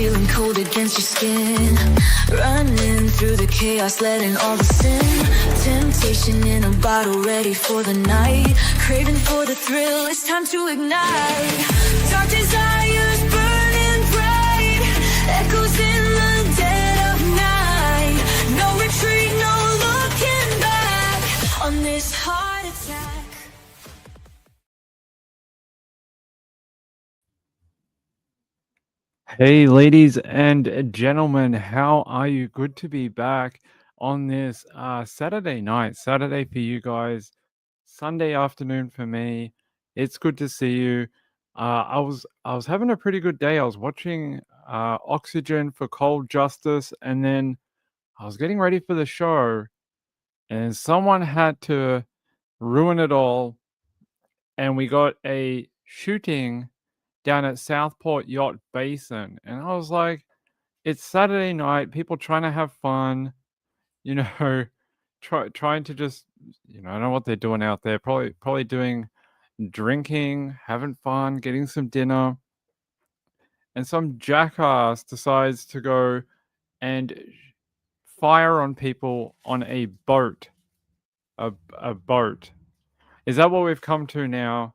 feeling cold against your skin. Running through the chaos, letting all the sin. Temptation in a bottle, ready for the night. Craving for the thrill, it's time to ignite. Dark desires burning bright. Echoes in the dead of night. No retreat, no looking back on this heart attack. Hey, ladies and gentlemen, how are you? Good to be back on this Saturday night, Saturday for you guys, Sunday afternoon for me. It's good to see you. I was having a pretty good day. I was watching Oxygen for Cold Justice, and then I was getting ready for the show, and someone had to ruin it all, and we got a shooting down at Southport Yacht Basin, and I was like, it's Saturday night, people trying to have fun, you know, trying to just, I don't know what they're doing out there. Probably doing drinking, having fun, getting some dinner, and some jackass decides to go and fire on people on a boat. A boat. Is that what we've come to now?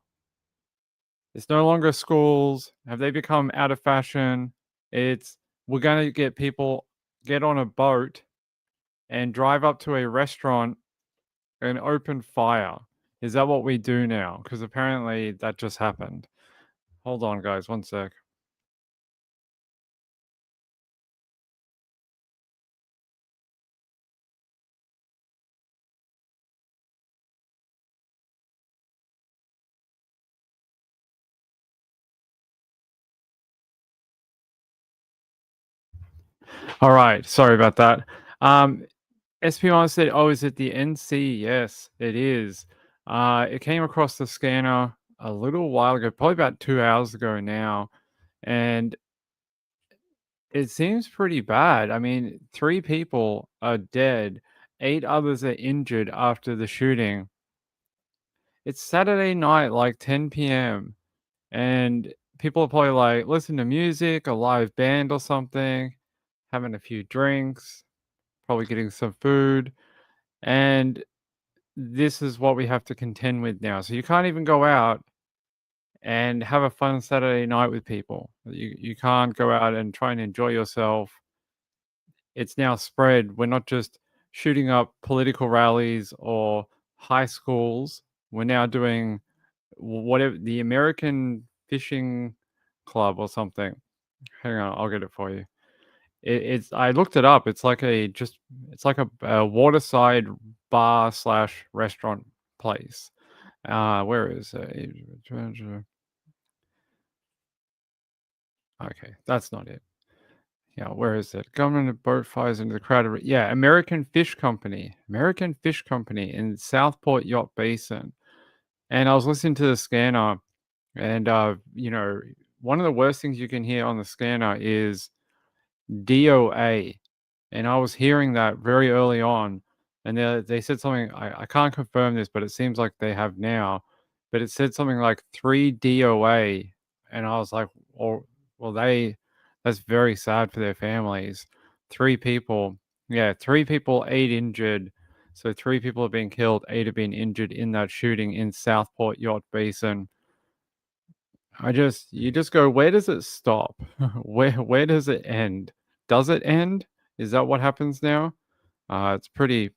It's no longer schools. Have they become out of fashion? It's we're going to get people get on a boat and drive up to a restaurant and open fire. Is that what we do now? Because apparently that just happened. Hold on, guys. One sec. All right. Sorry about that. SP1 said, oh, is it the NC? Yes, it is. It came across the scanner a little while ago, probably about 2 hours ago now. And it seems pretty bad. I mean, 3 people are dead, 8 others are injured after the shooting. It's Saturday night, like 10 p.m. And people are probably like, listen to music, a live band or something, having a few drinks, probably getting some food. And this is what we have to contend with now. So you can't even go out and have a fun Saturday night with people. You can't go out and try and enjoy yourself. It's now spread. We're not just shooting up political rallies or high schools. We're now doing whatever the American Fishing Club or something. Hang on, I'll get it for you. It's I looked it up. It's like a waterside bar / restaurant place. Where is it? Okay, that's not it. Yeah, where is it? Government boat fires into the crowd. Yeah, American Fish Company in Southport Yacht Basin. And I was listening to the scanner, and one of the worst things you can hear on the scanner is DOA. And I was hearing that very early on, and they said something. I can't confirm this, but it seems like they have now. But it said something like 3 DOA, and I was like, well, that's very sad for their families. 3 people, 3 people, 8 injured. So 3 people have been killed, 8 have been injured in that shooting in Southport Yacht Basin. You just go, where does it stop? Where does it end? Does it end? Is that what happens now? It's pretty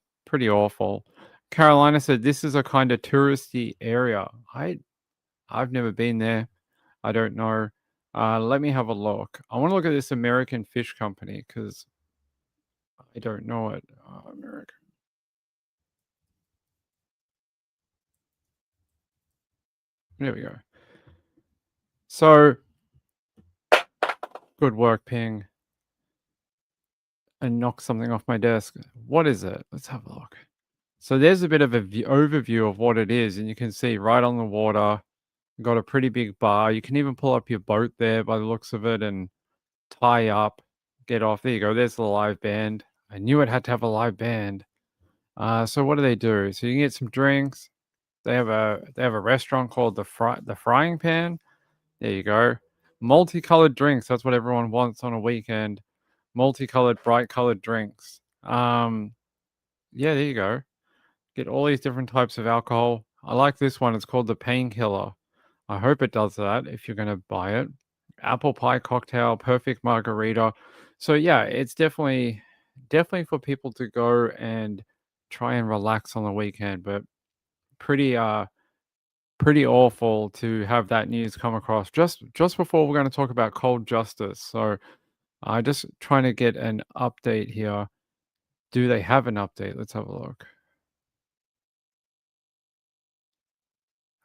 awful. Carolina said this is a kind of touristy area. I've never been there. I don't know. Let me have a look. I want to look at this American Fish Company because I don't know it. American. There we go. So, good work, Ping. And knock something off my desk. What is it? Let's have a look. So there's a bit of an overview of what it is, and you can see right on the water, got a pretty big bar. You can even pull up your boat there by the looks of it and tie up, get off. There you go. There's the live band. I knew it had to have a live band. So what do? So you can get some drinks. They have a restaurant called the Frying Pan. There you go. multicolored drinks. That's what everyone wants on a weekend. Multicolored, bright colored drinks. Yeah, there you go. Get all these different types of alcohol. I like this one. It's called the Painkiller. I hope it does that if you're going to buy it. Apple pie cocktail, perfect margarita. So yeah, it's definitely for people to go and try and relax on the weekend, but pretty pretty awful to have that news come across just before we're going to talk about cold justice. So I just trying to get an update here. Do they have an update? Let's have a look.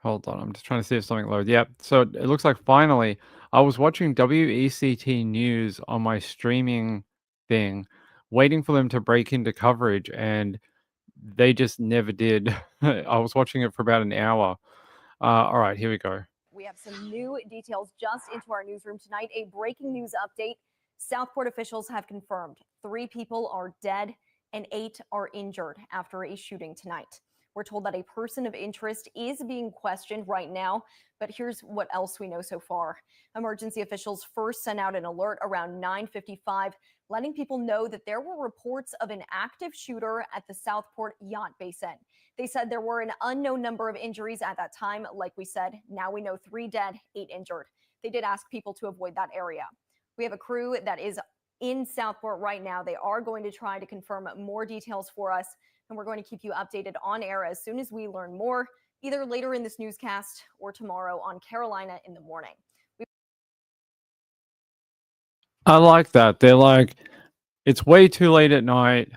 Hold on, I'm just trying to see if something loads. Yep. So it looks like finally I was watching WECT news on my streaming thing, waiting for them to break into coverage, and they just never did. I was watching it for about an hour. All right, here we go. We have some new details just into our newsroom tonight. A breaking news update. Southport officials have confirmed 3 people are dead and 8 are injured after a shooting tonight. We're told that a person of interest is being questioned right now, but here's what else we know so far. Emergency officials first sent out an alert around 9:55, letting people know that there were reports of an active shooter at the Southport Yacht Basin. They said there were an unknown number of injuries at that time. Like we said, now we know 3 dead, 8 injured. They did ask people to avoid that area. We have a crew that is in Southport right now. They are going to try to confirm more details for us, and we're going to keep you updated on air as soon as we learn more, either later in this newscast or tomorrow on Carolina in the Morning. I like that. They're like, it's way too late at night.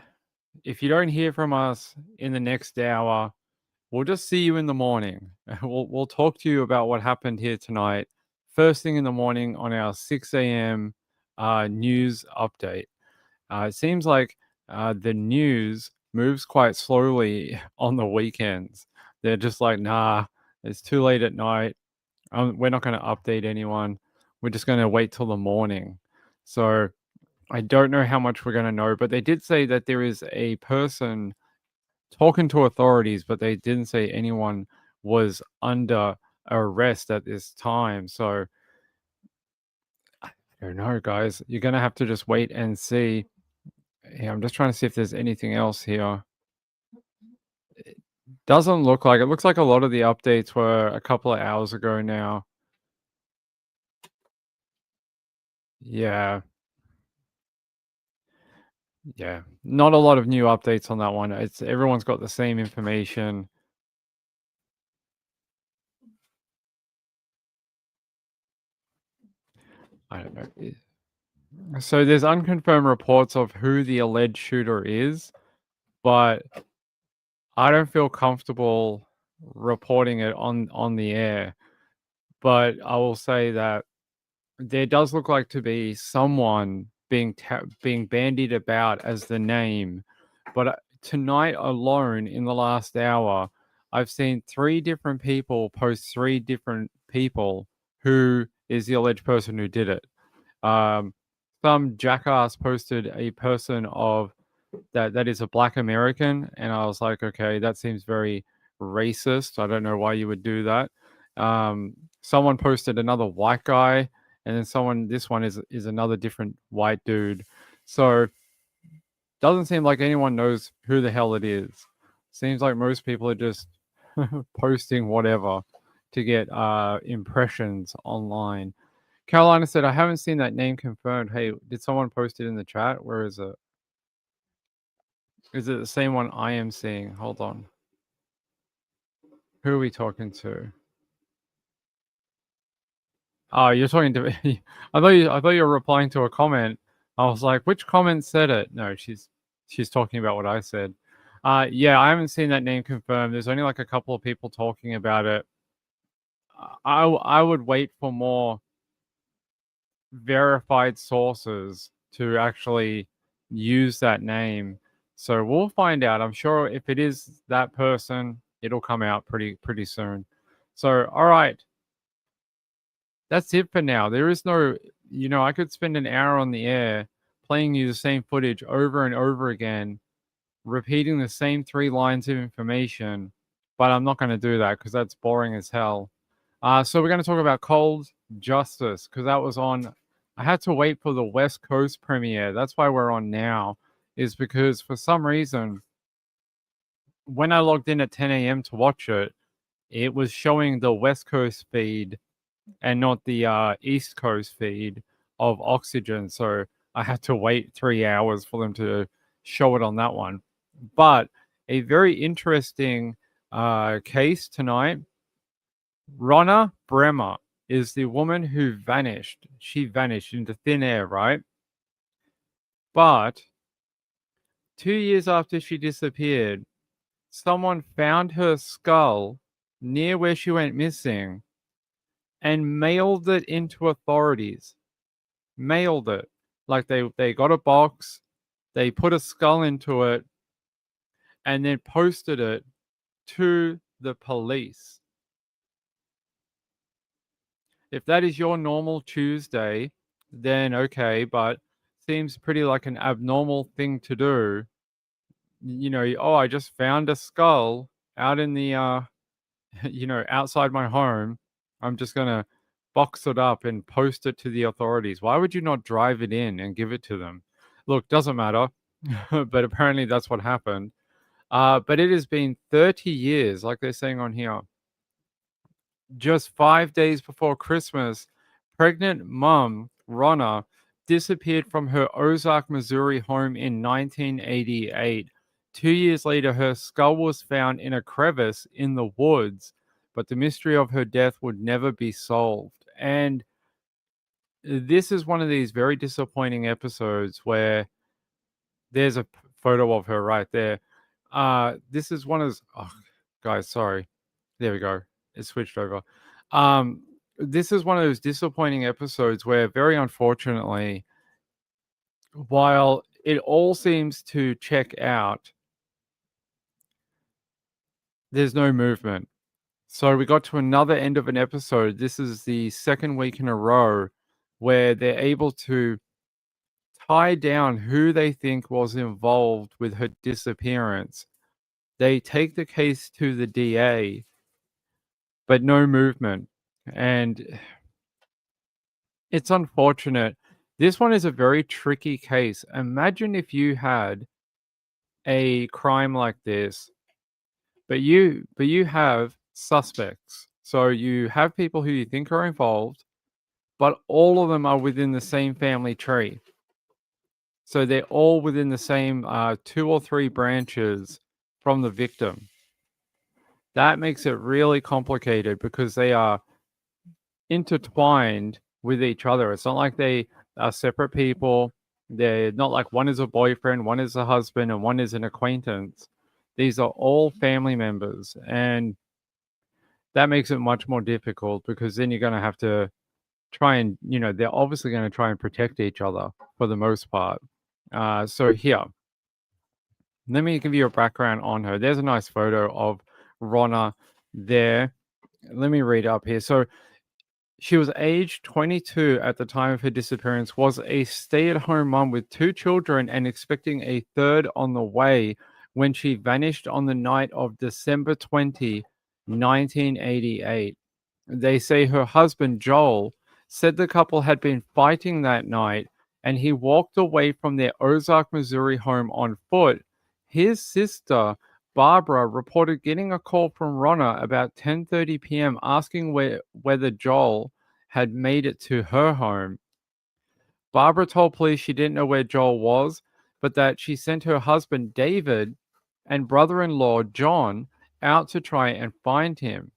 If you don't hear from us in the next hour, we'll just see you in the morning. We'll talk to you about what happened here tonight, first thing in the morning on our 6 a.m. News update. It seems like the news moves quite slowly on the weekends. They're just like, nah, it's too late at night. We're not going to update anyone. We're just going to wait till the morning. So I don't know how much we're going to know, but they did say that there is a person talking to authorities, but they didn't say anyone was under arrest at this time. So I don't know, guys. You're going to have to just wait and see. Yeah, I'm just trying to see if there's anything else here. It doesn't look like it. Looks like a lot of the updates were a couple of hours ago now. Yeah. Yeah. Not a lot of new updates on that one. It's everyone's got the same information. I don't know. So there's unconfirmed reports of who the alleged shooter is, but I don't feel comfortable reporting it on the air. But I will say that there does look like to be someone being bandied about as the name. But tonight alone, in the last hour, I've seen 3 different people post 3 different people who is the alleged person who did it. Some jackass posted a person of that is a Black American, and I was like, okay, that seems very racist. I don't know why you would do that. Someone posted another white guy, and then this one is another different white dude. So doesn't seem like anyone knows who the hell it is. Seems like most people are just posting whatever to get impressions online. Carolina said, I haven't seen that name confirmed. Hey, did someone post it in the chat? Where is it? Is it the same one I am seeing? Hold on. Who are we talking to? Oh, you're talking to me. I thought you were replying to a comment. I was like, which comment said it? No, she's talking about what I said. Yeah, I haven't seen that name confirmed. There's only like a couple of people talking about it. I would wait for more verified sources to actually use that name. So we'll find out. I'm sure if it is that person, it'll come out pretty soon. So all right. That's it for now. There is no, I could spend an hour on the air playing you the same footage over and over again, repeating the same 3 lines of information, but I'm not going to do that because that's boring as hell. So we're going to talk about cold justice because that was on. I had to wait for the West Coast premiere. That's why we're on now, is because for some reason, when I logged in at 10 a.m. to watch it, it was showing the West Coast feed and not the East Coast feed of Oxygen. So I had to wait 3 hours for them to show it on that one. But a very interesting case tonight. Ronna Bremer is the woman who vanished. She vanished into thin air, right? But 2 years after she disappeared, someone found her skull near where she went missing and mailed it into authorities. Mailed it. Like they got a box, they put a skull into it, and then posted it to the police. If that is your normal Tuesday, then okay, but seems pretty like an abnormal thing to do. You know, oh, I just found a skull out in the outside my home. I'm just gonna box it up and post it to the authorities. Why would you not drive it in and give it to them? Look, doesn't matter, but apparently that's what happened. But it has been 30 years, like they're saying on here. Just 5 days before Christmas, pregnant mom Ronna disappeared from her Ozark, Missouri home in 1988. 2 years later, her skull was found in a crevice in the woods, but the mystery of her death would never be solved. And this is one of these very disappointing episodes where there's a photo of her right there. This is one of those, oh, guys, sorry. There we go. It switched over. This is one of those disappointing episodes where, very unfortunately, while it all seems to check out, there's no movement. So we got to another end of an episode. This is the second week in a row where they're able to tie down who they think was involved with her disappearance. They take the case to the DA, but no movement. And it's unfortunate. This one is a very tricky case. Imagine if you had a crime like this, but you have suspects. So you have people who you think are involved, but all of them are within the same family tree. So they're all within the same 2 or 3 branches from the victim. That makes it really complicated because they are intertwined with each other. It's not like they are separate people. They're not like one is a boyfriend, one is a husband, and one is an acquaintance. These are all family members. And that makes it much more difficult because then you're going to have to try and, they're obviously going to try and protect each other for the most part. So here, let me give you a background on her. There's a nice photo of Ronna there. Let me read up here. So she was aged 22 at the time of her disappearance, was a stay-at-home mom with 2 children and expecting a third on the way when she vanished on the night of December 20, 1988. They say her husband, Joel, said the couple had been fighting that night and he walked away from their Ozark, Missouri home on foot. His sister, Barbara, reported getting a call from Ronna about 10:30 p.m. asking whether Joel had made it to her home. Barbara told police she didn't know where Joel was, but that she sent her husband, David, and brother-in-law, John, out to try and find him.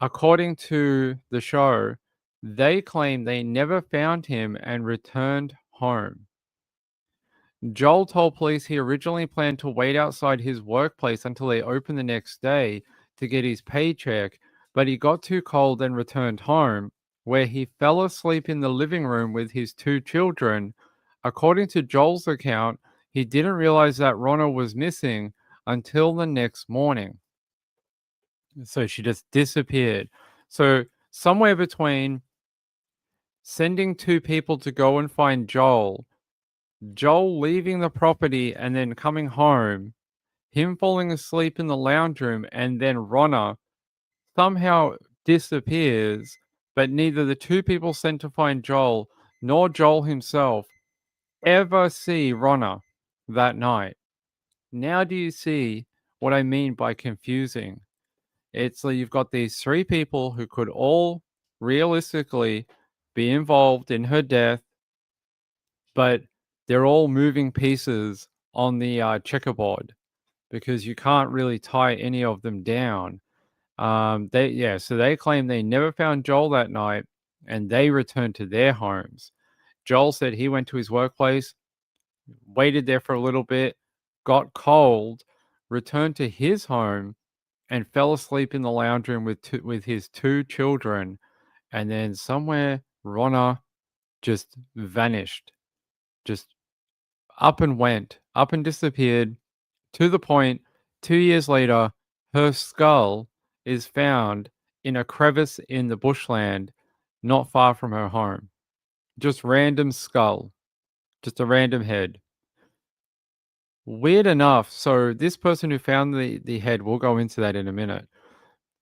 According to the show, they claim they never found him and returned home. Joel told police he originally planned to wait outside his workplace until they opened the next day to get his paycheck, but he got too cold and returned home, where he fell asleep in the living room with his 2 children. According to Joel's account, he didn't realize that Ronna was missing until the next morning. So she just disappeared. So somewhere between sending 2 people to go and find Joel leaving the property and then coming home, him falling asleep in the lounge room, and then Ronna somehow disappears, but neither the two people sent to find Joel nor Joel himself ever see Ronna that night. Now do you see what I mean by confusing? It's like you've got these three people who could all realistically be involved in her death, but they're all moving pieces on the checkerboard because you can't really tie any of them down. So they claim they never found Joel that night, and they returned to their homes. Joel said he went to his workplace, waited there for a little bit, got cold, returned to his home, and fell asleep in the lounge room with his two children. And then somewhere, Ronna just vanished, just up and disappeared, to the point 2 years later, her skull is found in a crevice in the bushland not far from her home. Just random skull, just a random head. Weird enough, so this person who found the head, we'll go into that in a minute.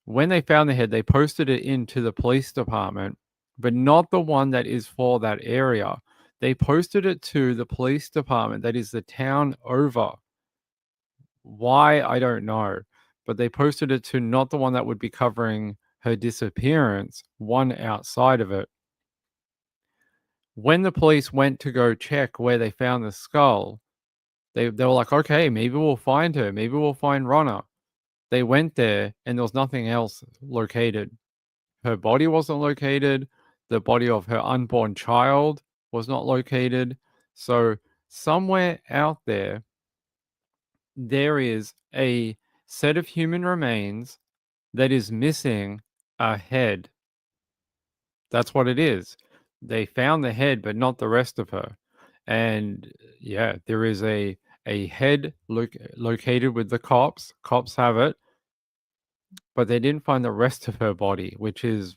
When they found the head, they posted it into the police department, but not the one that is for that area. They posted it to the police department that is the town over. Why, I don't know. But they posted it to not the one that would be covering her disappearance, one outside of it. When the police went to go check where they found the skull, they were like, okay, maybe we'll find her. Maybe we'll find Ronna. They went there and there was nothing else located. Her body wasn't located. The body of her unborn child was not located. So somewhere out there, there is a set of human remains that is missing a head. That's what it is. They found the head, but not the rest of her. And yeah, there is a head located with the cops. Cops have it, but they didn't find the rest of her body, which is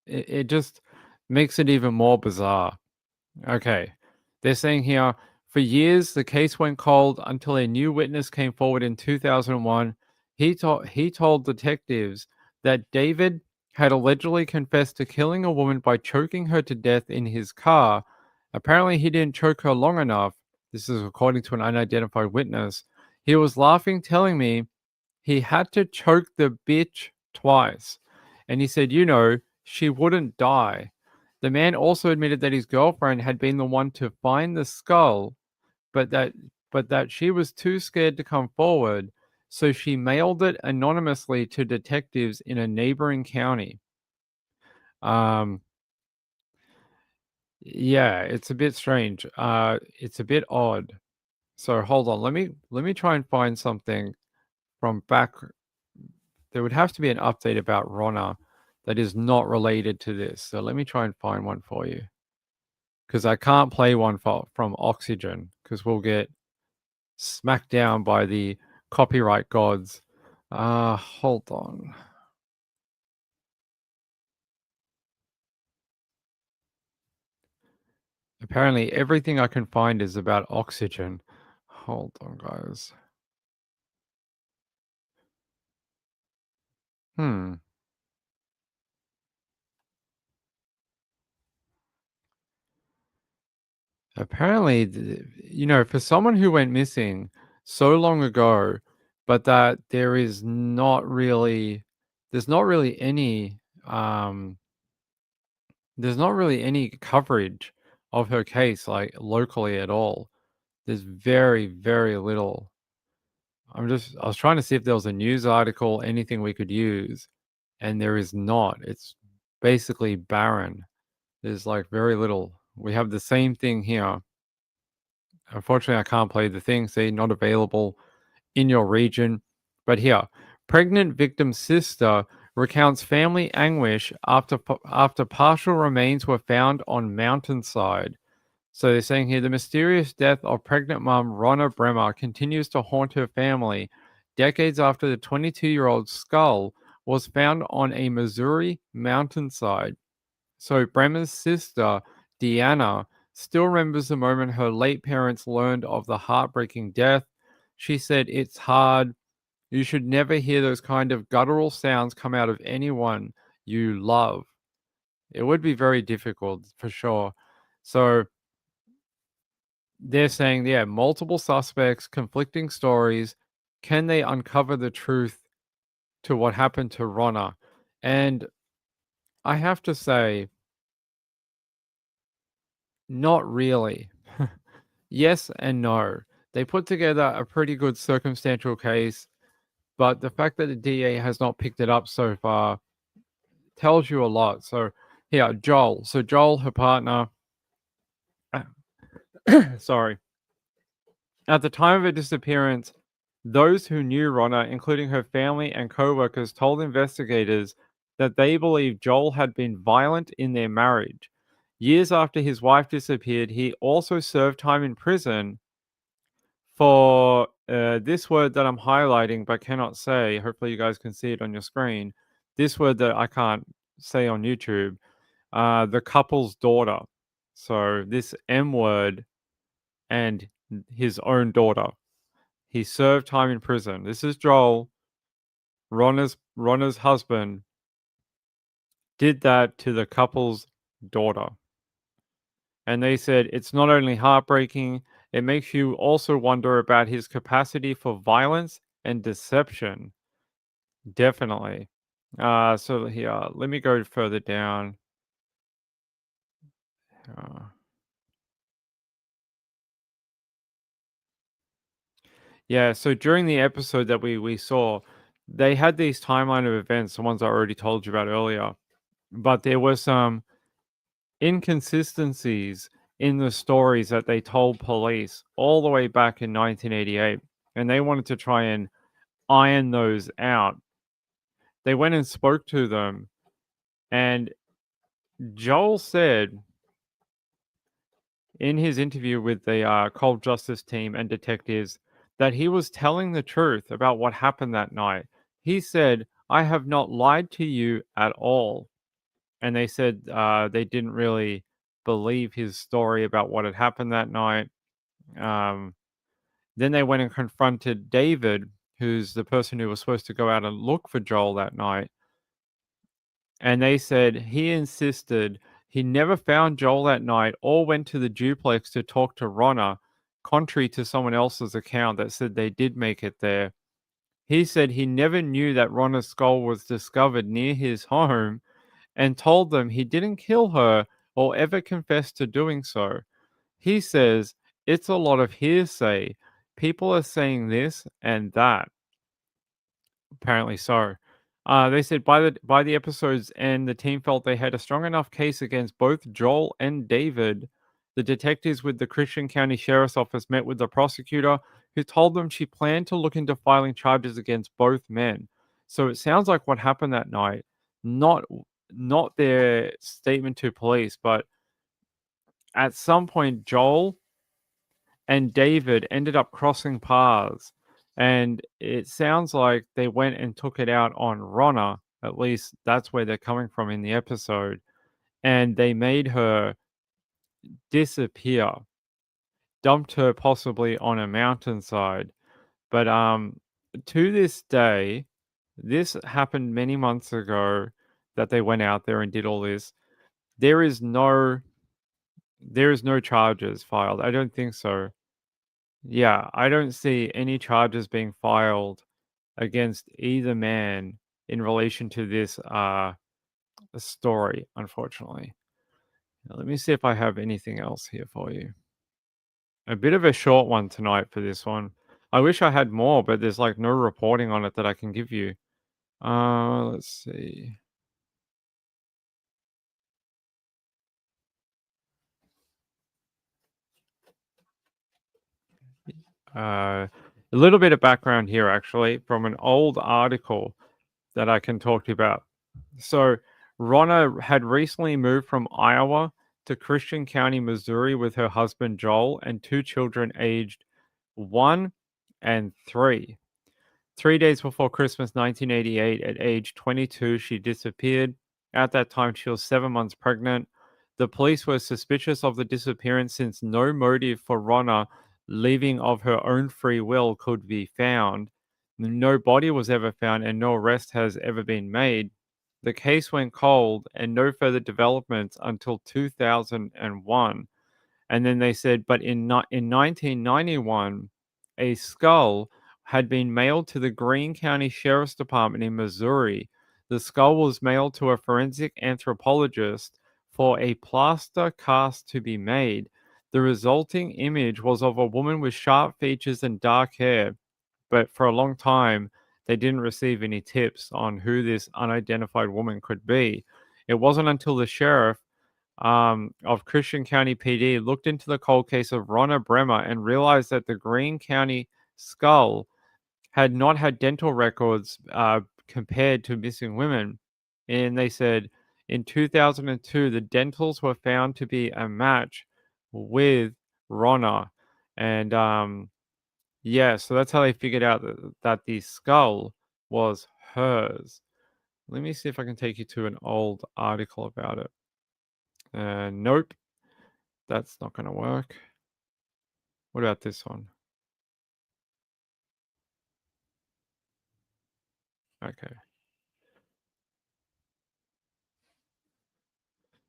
it just makes it even more bizarre. Okay. They're saying here, for years, the case went cold until a new witness came forward in 2001. He told detectives that David had allegedly confessed to killing a woman by choking her to death in his car. Apparently, he didn't choke her long enough. This is according to an unidentified witness. He was laughing, telling me he had to choke the bitch twice. And he said, she wouldn't die. The man also admitted that his girlfriend had been the one to find the skull, but that she was too scared to come forward, so she mailed it anonymously to detectives in a neighboring county. Yeah, it's a bit strange. It's a bit odd. So hold on, let me try and find something from back. There would have to be an update about Ronna that is not related to this. So let me try and find one for you. Because I can't play one from Oxygen, because we'll get smacked down by the copyright gods. Hold on. Apparently everything I can find is about Oxygen. Hold on, guys. Apparently, for someone who went missing so long ago, but that there's not really any there's not really any coverage of her case, like locally at all. There's very, very little. I was trying to see if there was a news article, anything we could use, and there is not. It's basically barren. There's like very little. We have the same thing here. Unfortunately, I can't play the thing. See, not available in your region. But here, pregnant victim's sister recounts family anguish after partial remains were found on mountainside. So they're saying here the mysterious death of pregnant mom Ronna Bremer continues to haunt her family decades after the 22-year-old skull was found on a Missouri mountainside. So Bremer's sister, Deanna, still remembers the moment her late parents learned of the heartbreaking death. She said, "It's hard. You should never hear those kind of guttural sounds come out of anyone you love." It would be very difficult for sure. So they're saying, yeah, multiple suspects, conflicting stories. Can they uncover the truth to what happened to Ronna? And I have to say, not really. Yes and no. They put together a pretty good circumstantial case, but the fact that the DA has not picked it up so far tells you a lot. So, yeah, Joel. So, Joel, her partner, sorry, at the time of her disappearance, those who knew Ronna, including her family and co-workers, told investigators that they believed Joel had been violent in their marriage. Years after his wife disappeared, he also served time in prison for this word that I'm highlighting but cannot say. Hopefully, you guys can see it on your screen. This word that I can't say on YouTube, the couple's daughter. So, this M word and his own daughter. He served time in prison. This is Joel, Ronna's husband, did that to the couple's daughter. And they said it's not only heartbreaking, it makes you also wonder about his capacity for violence and deception. Definitely. So here, let me go further down. Uh, yeah, so during the episode that we saw, they had these timeline of events, the ones I already told you about earlier. But there were some inconsistencies in the stories that they told police all the way back in 1988, and they wanted to try and iron those out. They went and spoke to them, and Joel said in his interview with the cold justice team and detectives that he was telling the truth about what happened that night. He said, "I have not lied to you at all." And they said they didn't really believe his story about what had happened that night. Um, then they went and confronted David, who's the person who was supposed to go out and look for Joel that night. And they said he insisted he never found Joel that night or went to the duplex to talk to Ronna, contrary to someone else's account that said they did make it there. He said he never knew that Ronna's skull was discovered near his home and told them he didn't kill her or ever confess to doing so. He says it's a lot of hearsay. People are saying this and that. Apparently so. They said by the episode's end, the team felt they had a strong enough case against both Joel and David. The detectives with the Christian County Sheriff's Office met with the prosecutor, who told them she planned to look into filing charges against both men. So it sounds like what happened that night, not not their statement to police, but at some point Joel and David ended up crossing paths. And it sounds like they went and took it out on Ronna. At least that's where they're coming from in the episode. And they made her disappear, dumped her possibly on a mountainside. But to this day, this happened many months ago that they went out there and did all this. There is no charges filed. I don't think so. Yeah, I don't see any charges being filed against either man in relation to this story, unfortunately. Now, let me see if I have anything else here for you. A bit of a short one tonight for this one. I wish I had more, but there's like no reporting on it that I can give you. Let's see. A little bit of background here, actually, from an old article that I can talk to you about. So, Ronna had recently moved from Iowa to Christian County, Missouri with her husband Joel and two children aged 1 and 3. 3 days before Christmas 1988, at age 22, she disappeared. At that time, she was 7 months pregnant. The police were suspicious of the disappearance since no motive for Ronna leaving of her own free will could be found. No body was ever found and no arrest has ever been made. The case went cold and no further developments until 2001. And then they said, but in 1991, a skull had been mailed to the Greene County Sheriff's Department in Missouri. The skull was mailed to a forensic anthropologist for a plaster cast to be made. The resulting image was of a woman with sharp features and dark hair, but for a long time, they didn't receive any tips on who this unidentified woman could be. It wasn't until the sheriff of Christian County PD looked into the cold case of Ronna Bremer and realized that the Greene County skull had not had dental records compared to missing women. And they said in 2002, the dentals were found to be a match with Ronna. And yeah, so that's how they figured out that the skull was hers. Let me see if I can take you to an old article about it. Nope, that's not going to work. What about this one? Okay.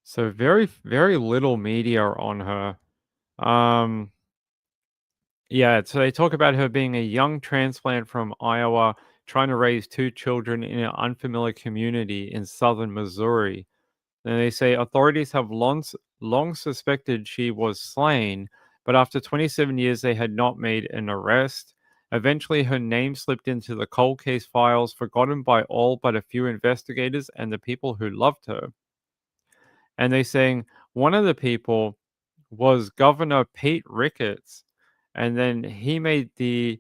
So very, very little media on her. Yeah, so they talk about her being a young transplant from Iowa, trying to raise two children in an unfamiliar community in southern Missouri. And they say authorities have long suspected she was slain, but after 27 years, they had not made an arrest. Eventually, her name slipped into the cold case files, forgotten by all but a few investigators and the people who loved her. And they're saying one of the people was Governor Pete Ricketts, and then he made the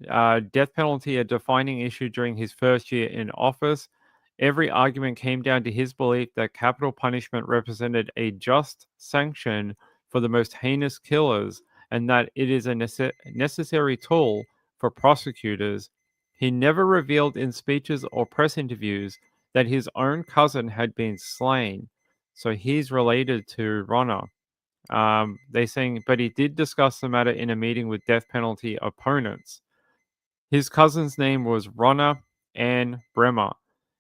death penalty a defining issue during his first year in office. Every argument came down to his belief that capital punishment represented a just sanction for the most heinous killers and that it is a necessary tool for prosecutors. He never revealed in speeches or press interviews that his own cousin had been slain. So he's related to Ronna. They saying, but he did discuss the matter in a meeting with death penalty opponents. His cousin's name was Ronna Ann Bremer,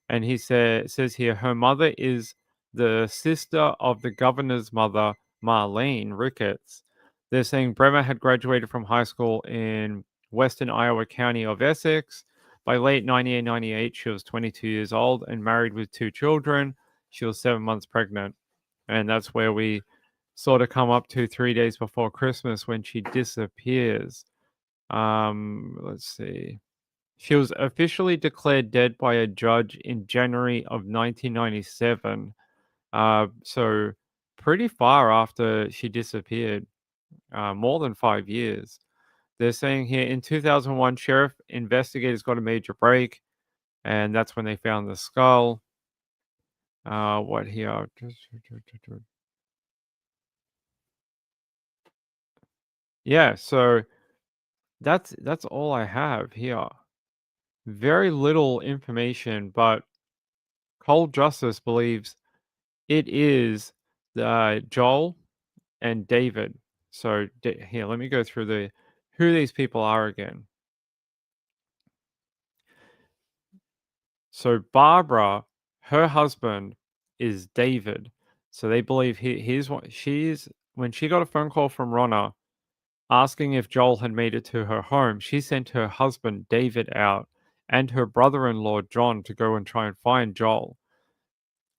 and he says here her mother is the sister of the governor's mother, Marlene Ricketts. They're saying Bremer had graduated from high school in western Iowa County of Essex. By late 1998, she was 22 years old and married with two children. She was 7 months pregnant, and that's where we sort of come up to 3 days before Christmas when she disappears. Let's see. She was officially declared dead by a judge in January of 1997. So pretty far after she disappeared, more than 5 years. They're saying here in 2001, sheriff investigators got a major break, and that's when they found the skull. What here? Yeah, so that's all I have here. Very little information, but Cold Justice believes it is Joel and David. So here, let me go through who these people are again. So Barbara, her husband is David. So they believe he's what she's when she got a phone call from Ronna asking if Joel had made it to her home, she sent her husband David out and her brother-in-law John to go and try and find Joel.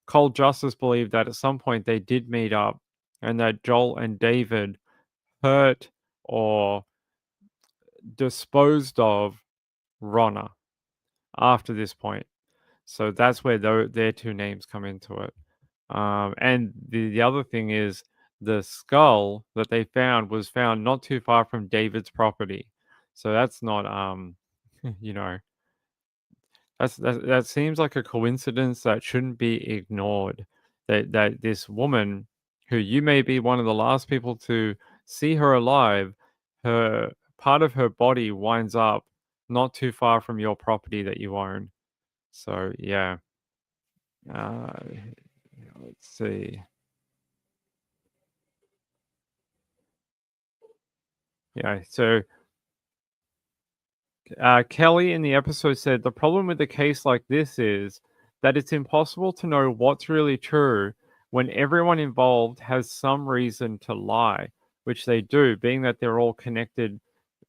Cold Justice believed that at some point they did meet up and that Joel and David hurt or disposed of Ronna after this point. So that's where their two names come into it. And the other thing is the skull that they found was found not too far from David's property. So that's not, you know, that seems like a coincidence that shouldn't be ignored. That this woman, who you may be one of the last people to see her alive, her part of her body winds up not too far from your property that you own. So yeah. Uh, let's see. Yeah. So Kelly in the episode said the problem with a case like this is that it's impossible to know what's really true when everyone involved has some reason to lie, which they do, being that they're all connected,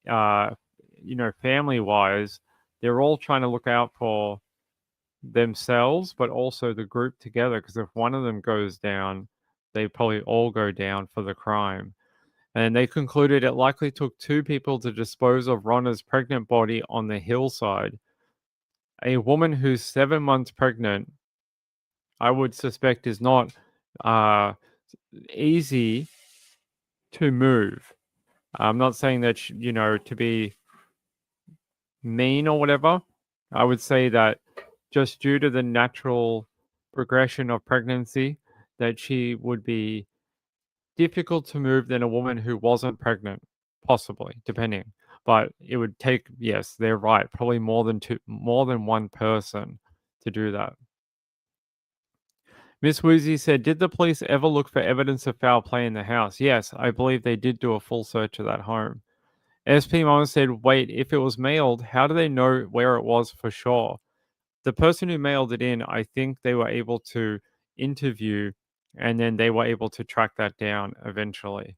family-wise. They're all trying to look out for themselves, but also the group together, because if one of them goes down, they probably all go down for the crime. And they concluded it likely took two people to dispose of Ronna's pregnant body on the hillside. A woman who's 7 months pregnant, I would suspect, is not uh, easy to move. I'm not saying that, to be mean or whatever. I would say that just due to the natural progression of pregnancy, that she would be difficult to move than a woman who wasn't pregnant, possibly, depending. But it would take, yes, they're right, probably more than one person to do that. Miss Woozy said, "Did the police ever look for evidence of foul play in the house?" Yes, I believe they did do a full search of that home. SP Mama said, "Wait, if it was mailed, how do they know where it was for sure?" The person who mailed it in, I think they were able to interview, and then they were able to track that down eventually.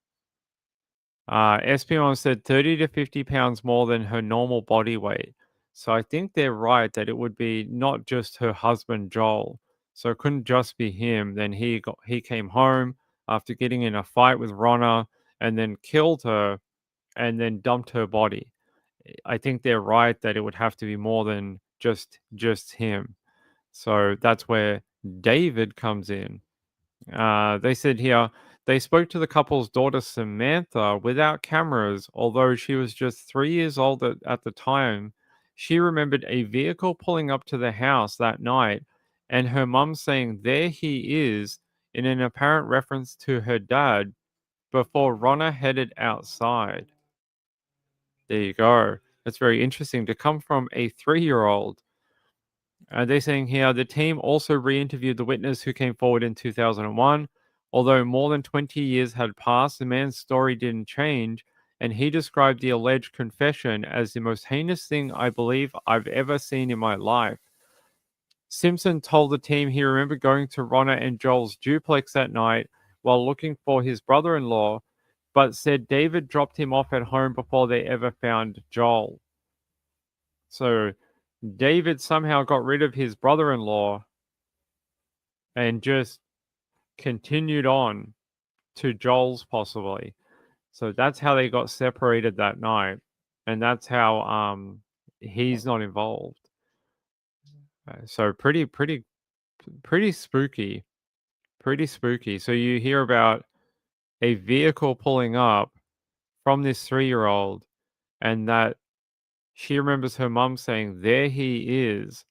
SP Mom said 30 to 50 pounds more than her normal body weight. So I think they're right that it would be not just her husband, Joel. So it couldn't just be him. Then he came home after getting in a fight with Ronna and then killed her and then dumped her body. I think they're right that it would have to be more than just him. So that's where David comes in. They said here they spoke to the couple's daughter Samantha without cameras, although she was just 3 years old at the time. She remembered a vehicle pulling up to the house that night and her mum saying, "There he is," in an apparent reference to her dad before Ronna headed outside. There you go. That's very interesting to come from a 3-year-old. They're saying here the team also re interviewed the witness who came forward in 2001. Although more than 20 years had passed, the man's story didn't change, and he described the alleged confession as the most heinous thing I believe I've ever seen in my life. Simpson told the team he remembered going to Ronna and Joel's duplex that night while looking for his brother in law, but said David dropped him off at home before they ever found Joel. So David somehow got rid of his brother in law and just continued on to Joel's possibly. So that's how they got separated that night. And that's how he's not involved. So pretty spooky. Pretty spooky. So you hear about a vehicle pulling up from this 3-year-old and that she remembers her mum saying, "There he is."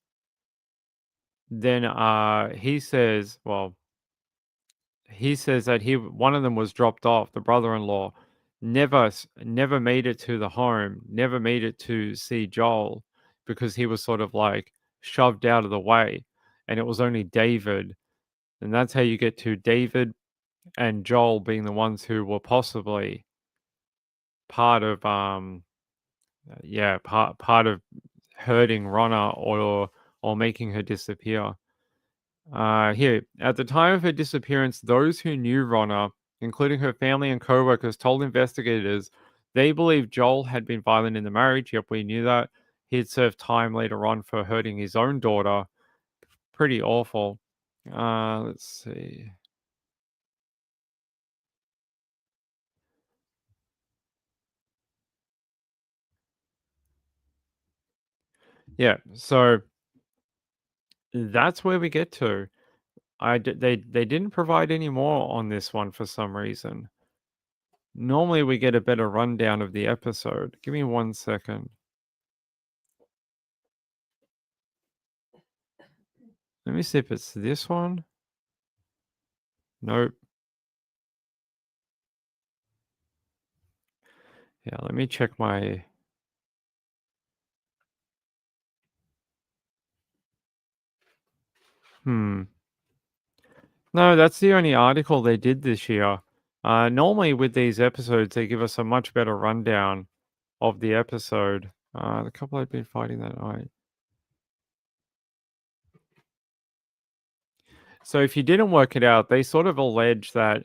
Then he says that one of them was dropped off, the brother-in-law, never made it to the home, never made it to see Joel because he was sort of like shoved out of the way, and it was only David, and that's how you get to David and Joel being the ones who were possibly part of part of hurting Ronna or making her disappear. Here, at the time of her disappearance, those who knew Ronna, including her family and co-workers, told investigators they believed Joel had been violent in the marriage. Yep, we knew that. He'd served time later on for hurting his own daughter. Pretty awful. Let's see. Yeah, so that's where we get to. They didn't provide any more on this one for some reason. Normally we get a better rundown of the episode. Give me 1 second. Let me see if it's this one. Nope. Yeah, let me check my. No, that's the only article they did this year. Normally with these episodes, they give us a much better rundown of the episode. The couple had been fighting that night. So if you didn't work it out, they sort of allege that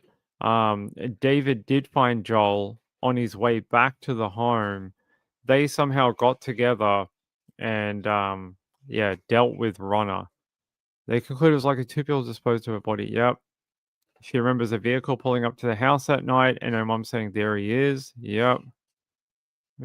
David did find Joel on his way back to the home. They somehow got together and yeah, dealt with Ronna. They conclude it was like a two people disposed of her body. Yep. She remembers a vehicle pulling up to the house that night and her mom saying, "There he is." Yep.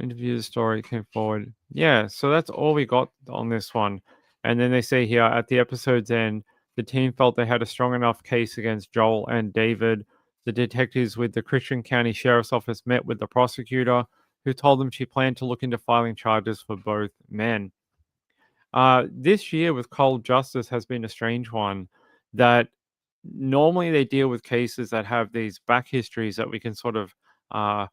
Interview the story came forward. Yeah, so that's all we got on this one. And then they say here at the episode's end, the team felt they had a strong enough case against Joel and David. The detectives with the Christian County Sheriff's Office met with the prosecutor, who told them she planned to look into filing charges for both men. This year with cold justice has been a strange one that normally they deal with cases that have these back histories that we can sort of uh,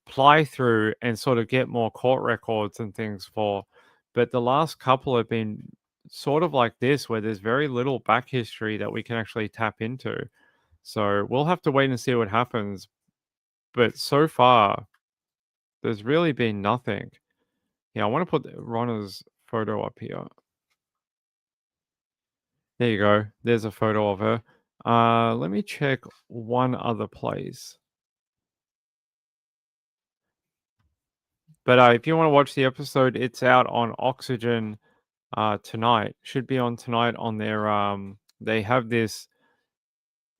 ply through and sort of get more court records and things for. But the last couple have been sort of like this, where there's very little back history that we can actually tap into. So we'll have to wait and see what happens. But so far, there's really been nothing. Yeah, I want to put Ronna's photo up here. There you go. There's a photo of her. Let me check one other place. But if you want to watch the episode, it's out on Oxygen tonight. Should be on tonight on their they have this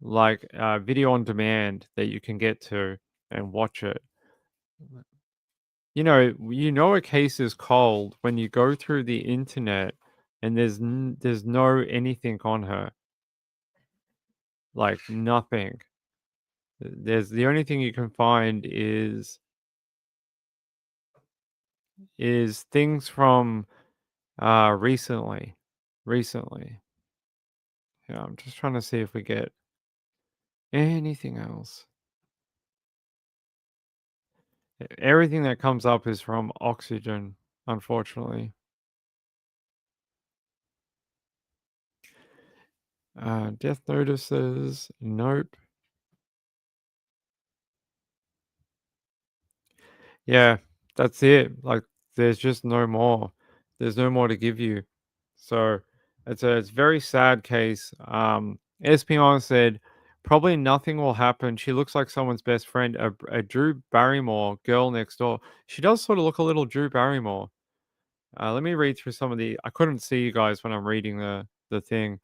like video on demand that you can get to and watch it. You know a case is cold when you go through the internet and there's no anything on her. Like nothing. There's the only thing you can find is things from recently. Recently. Yeah, I'm just trying to see if we get anything else. Everything that comes up is from Oxygen, unfortunately. Death notices, nope. Yeah, that's it. Like, there's just no more. There's no more to give you. So it's a very sad case. Espion said, probably nothing will happen. She looks like someone's best friend, a Drew Barrymore girl next door. She does sort of look a little Drew Barrymore. Let me read through some of the. I couldn't see you guys when I'm reading the thing.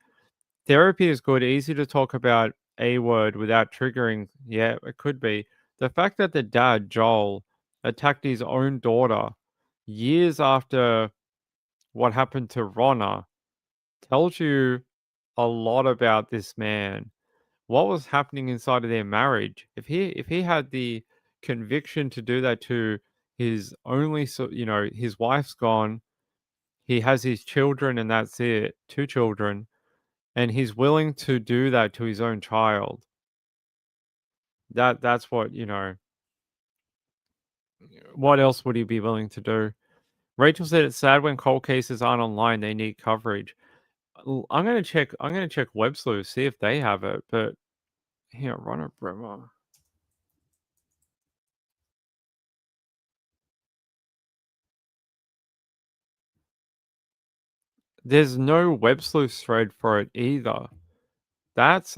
Therapy is good, easy to talk about a word without triggering. Yeah, it could be. The fact that the dad, Joel, attacked his own daughter years after what happened to Ronna tells you a lot about this man. What was happening inside of their marriage? If he had the conviction to do that to his only his wife's gone, he has his children and that's it, two children, and he's willing to do that to his own child. That's what else would he be willing to do? Rachel said it's sad when cold cases aren't online, they need coverage. I'm gonna check Web Sleuth, see if they have it, but here, Ronald Bremer. There's no Web Sleuth thread for it either. That's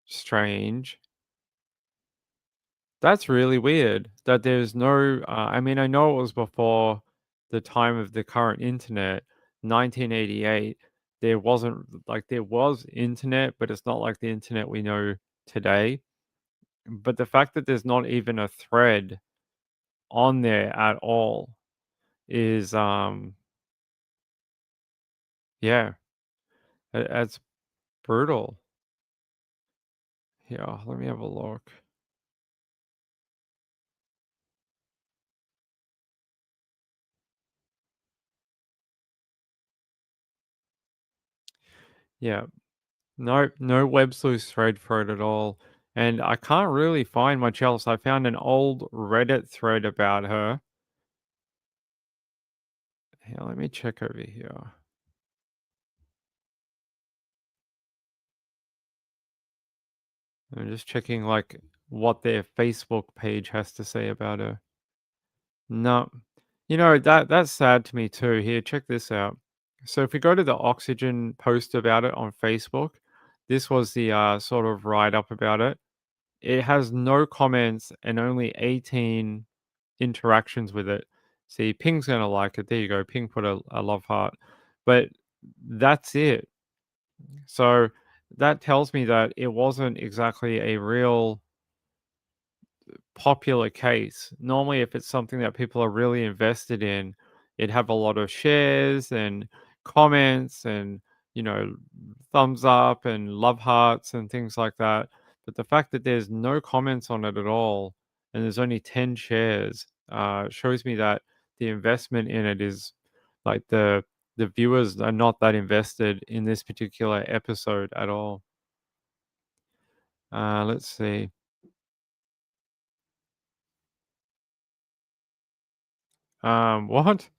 strange. That's really weird that there's no. I mean, I know it was before the time of the current internet, 1988. There wasn't like there was internet, but it's not like the internet we know today. But the fact that there's not even a thread on there at all is yeah, that's brutal. Yeah, let me have a look. Yeah, no web sleuth thread for it at all. And I can't really find much else. I found an old Reddit thread about her. Here, let me check over here. I'm just checking like what their Facebook page has to say about her. No. That's sad to me too. Here, check this out. So if we go to the Oxygen post about it on Facebook, This was the sort of write-up about it. It has no comments and only 18 interactions with it. See, Ping's gonna like it. There you go. Ping put a love heart. But that's it. So that tells me that it wasn't exactly a real popular case. Normally, if it's something that people are really invested in, it'd have a lot of shares and comments and, you know, thumbs up and love hearts and things like that. But the fact that there's no comments on it at all and there's only 10 shares shows me that the investment in it is like the viewers are not that invested in this particular episode at all. Let's see. What?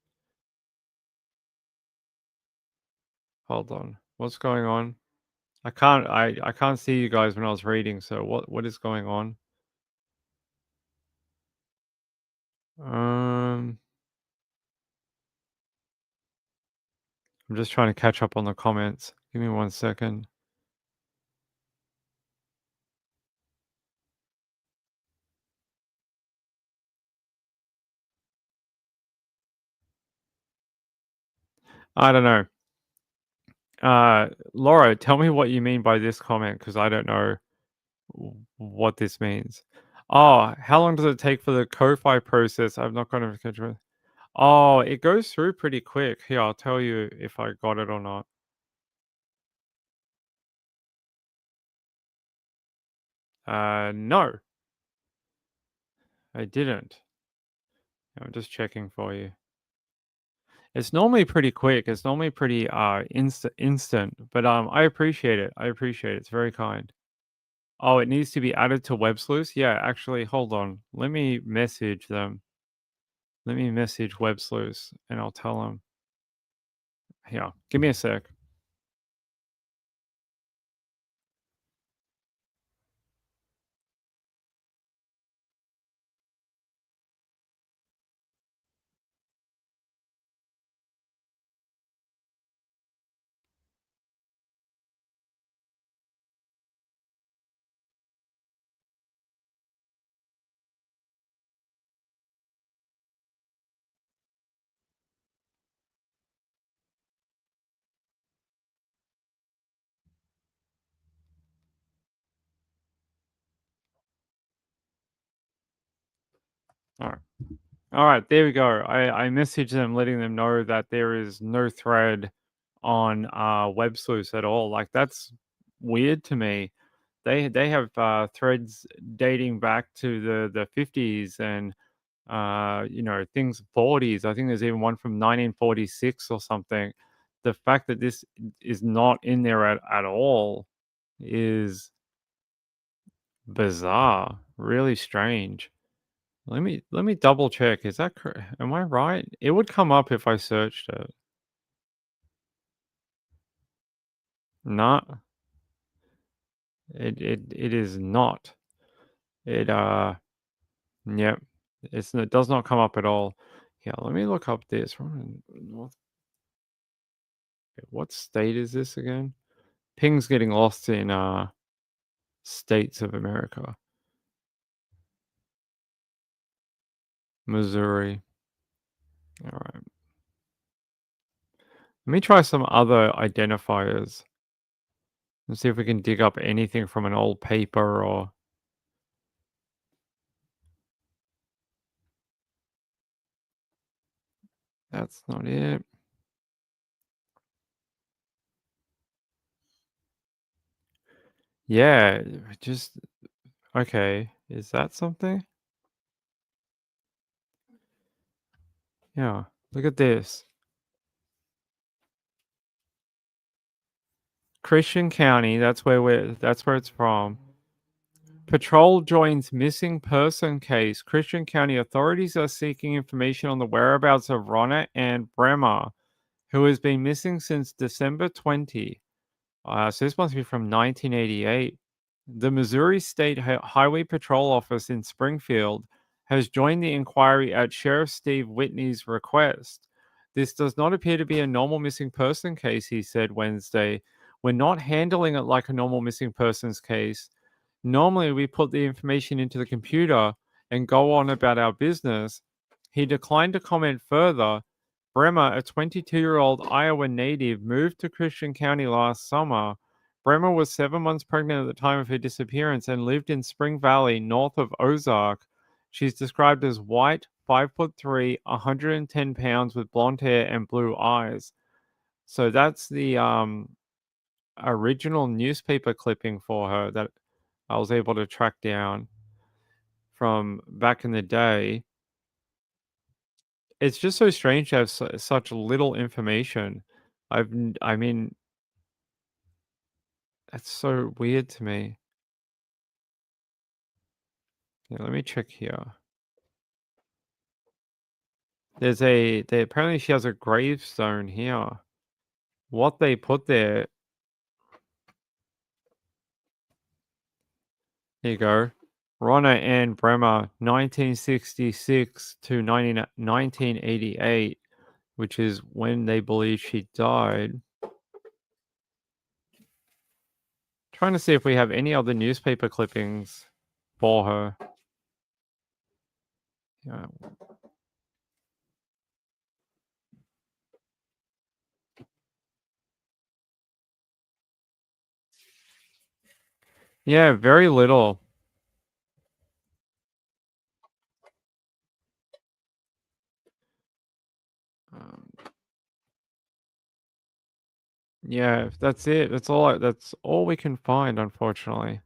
Hold on. What's going on? I can't see you guys when I was reading, so what is going on? Um I'm just trying to catch up on the comments. Give me 1 second. I don't know. Laura, tell me what you mean by this comment because I don't know what this means. Oh, how long does it take for the Ko-Fi process? I've not got notification. Oh, it goes through pretty quick. Here, I'll tell you if I got it or not. No, I didn't. I'm just checking for you. It's normally pretty quick. It's normally pretty instant, but I appreciate it. I appreciate it. It's very kind. Oh, it needs to be added to web sleuths? Yeah, actually, hold on. Let me message them. Let me message web sleuths and I'll tell them. Yeah, give me a sec. All right. All right, there we go. I messaged them letting them know that there is no thread on web sleuths at all. Like that's weird to me. They have threads dating back to the 50s and you know, things 40s. I think there's even one from 1946 or something. The fact that this is not in there at all is bizarre, really strange. Let me double check. Is that am I right? It would come up if I searched it. Not. It is not. It yep. It does not come up at all. Yeah, let me look up this. What state is this again? Ping's getting lost in states of America. Missouri. All right. Let me try some other identifiers and see if we can dig up anything from an old paper or. That's not it. Yeah, just okay. Is that something? Yeah. Look at this. Christian County, that's where it's from. Patrol joins missing person case. Christian County authorities are seeking information on the whereabouts of Ronna Ann Bremer, who has been missing since December 20. So this must be from 1988. The Missouri State Highway Patrol Office in Springfield has joined the inquiry at Sheriff Steve Whitney's request. This does not appear to be a normal missing person case, he said Wednesday. We're not handling it like a normal missing persons case. Normally, we put the information into the computer and go on about our business. He declined to comment further. Bremer, a 22-year-old Iowa native, moved to Christian County last summer. Bremer was 7 months pregnant at the time of her disappearance and lived in Spring Valley, north of Ozark. She's described as white, 5'3", 110 pounds, with blonde hair and blue eyes. So that's the original newspaper clipping for her that I was able to track down from back in the day. It's just so strange to have such little information. I mean, that's so weird to me. Yeah, let me check here. Apparently she has a gravestone here. What they put there. Here you go. Ronna Ann Bremer, 1966 to 1988, which is when they believe she died. Trying to see if we have any other newspaper clippings for her. Yeah. Yeah, very little. Yeah, that's it. That's all we can find, unfortunately.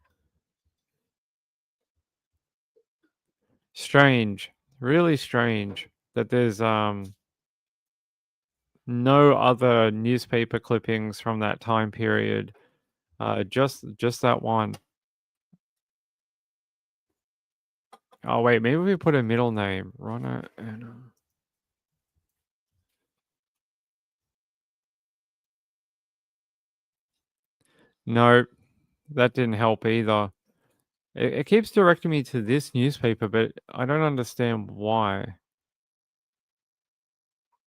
Strange. Really strange that there's no other newspaper clippings from that time period. Just that one. Oh wait, maybe we put a middle name. Ronna Anna. No, that didn't help either. It keeps directing me to this newspaper, but I don't understand why.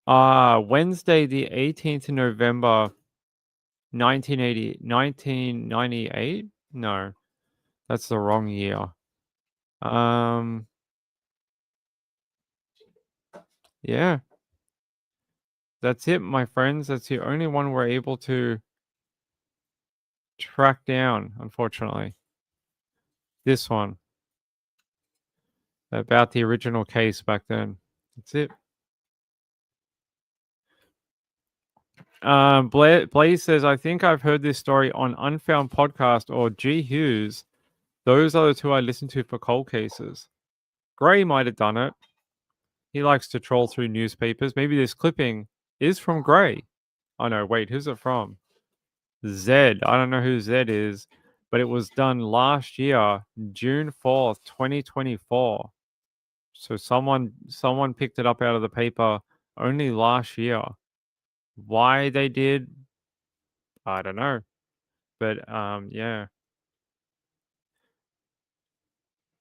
Wednesday, the 18th of November, 1998? No, that's the wrong year. Yeah. That's it, my friends. That's the only one we're able to track down, unfortunately. This one. About the original case back then. That's it. Blaze says, I think I've heard this story on Unfound Podcast or G. Hughes. Those are the two I listen to for cold cases. Gray might have done it. He likes to troll through newspapers. Maybe this clipping is from Gray. Oh no, wait, who's it from? Zed. I don't know who Zed is, but it was done last year, June 4th, 2024. So someone picked it up out of the paper only last year. Why they did, I don't know. But yeah.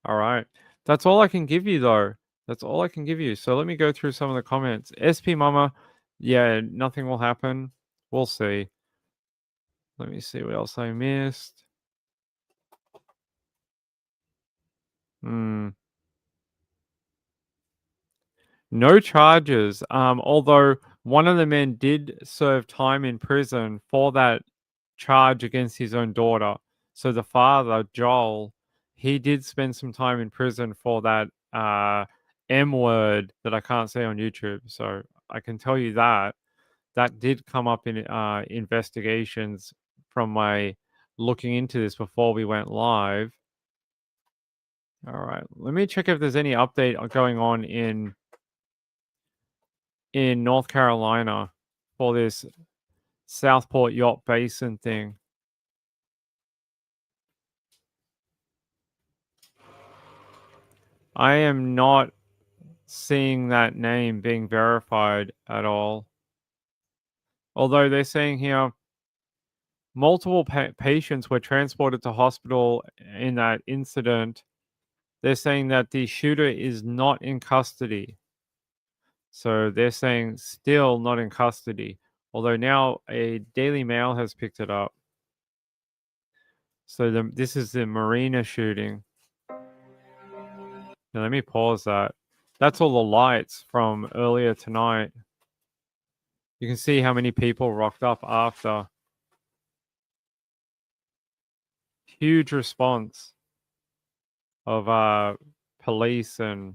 All right. That's all I can give you though. That's all I can give you. So let me go through some of the comments. SP Mama, yeah, nothing will happen. We'll see. Let me see what else I missed. No charges. Although one of the men did serve time in prison for that charge against his own daughter. So the father, Joel, he did spend some time in prison for that M word that I can't say on YouTube. So I can tell you that did come up in investigations from my looking into this before we went live. All right, let me check if there's any update going on in North Carolina for this Southport Yacht Basin thing. I am not seeing that name being verified at all. Although they're saying here multiple patients were transported to hospital in that incident. They're saying that the shooter is not in custody. So they're saying still not in custody. Although now a Daily Mail has picked it up. So this is the Marina shooting. Now, let me pause that. That's all the lights from earlier tonight. You can see how many people rocked up after. Huge response of police and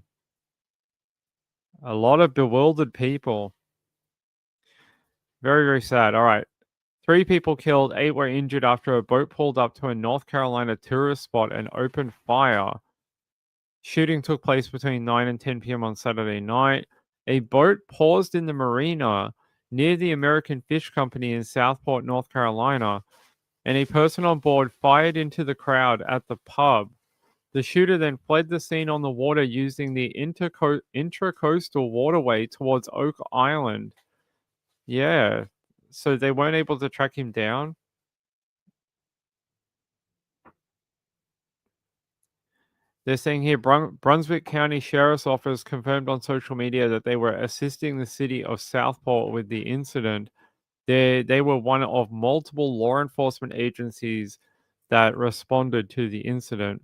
a lot of bewildered people. Very, very sad. All right. 3 people killed, 8 were injured after a boat pulled up to a North Carolina tourist spot and opened fire. Shooting took place between 9 and 10 p.m. on Saturday night. A boat paused in the marina near the American Fish Company in Southport, North Carolina, and a person on board fired into the crowd at the pub. The shooter then fled the scene on the water using the intracoastal waterway towards Oak Island. Yeah, so they weren't able to track him down. They're saying here Brunswick County Sheriff's Office confirmed on social media that they were assisting the city of Southport with the incident. They were one of multiple law enforcement agencies that responded to the incident.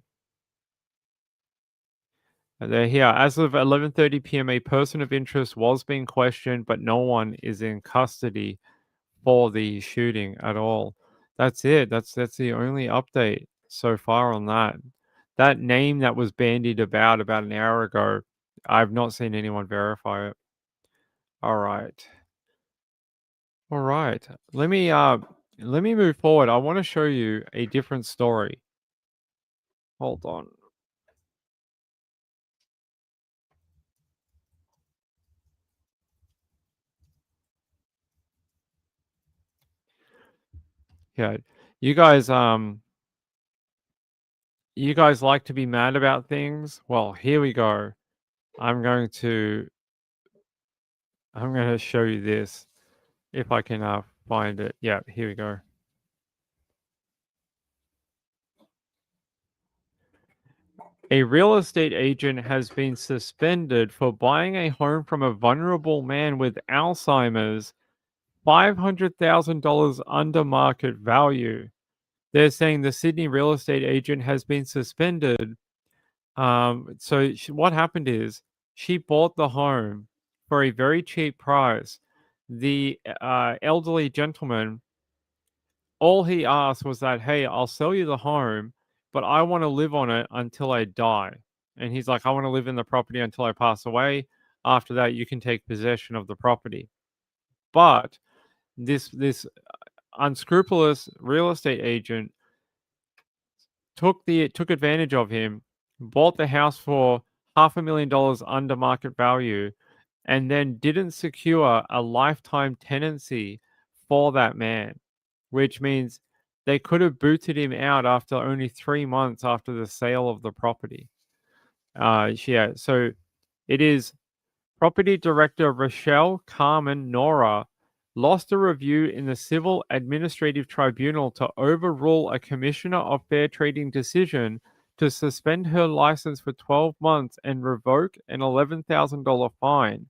And they're here. As of 11:30 p.m., a person of interest was being questioned, but no one is in custody for the shooting at all. That's it. That's the only update so far on that. That name that was bandied about an hour ago, I've not seen anyone verify it. All right. All right. Let me move forward. I want to show you a different story. Hold on. Yeah. You guys you guys like to be mad about things? Well, here we go. I'm going to show you this if I can find it. Yeah, here we go. A real estate agent has been suspended for buying a home from a vulnerable man with Alzheimer's, $500,000 under market value. They're saying the Sydney real estate agent has been suspended. What happened is she bought the home for a very cheap price. The elderly gentleman, all he asked was that, hey, I'll sell you the home, but I want to live on it until I die. And he's like, I want to live in the property until I pass away. After that, you can take possession of the property. But this unscrupulous real estate agent took advantage of him, bought the house for $500,000 under market value, and then didn't secure a lifetime tenancy for that man, which means they could have booted him out after only 3 months after the sale of the property. Yeah, so it is property director Rochelle Carmen Nora lost a review in the Civil Administrative Tribunal to overrule a Commissioner of Fair Trading decision to suspend her license for 12 months and revoke an $11,000 fine.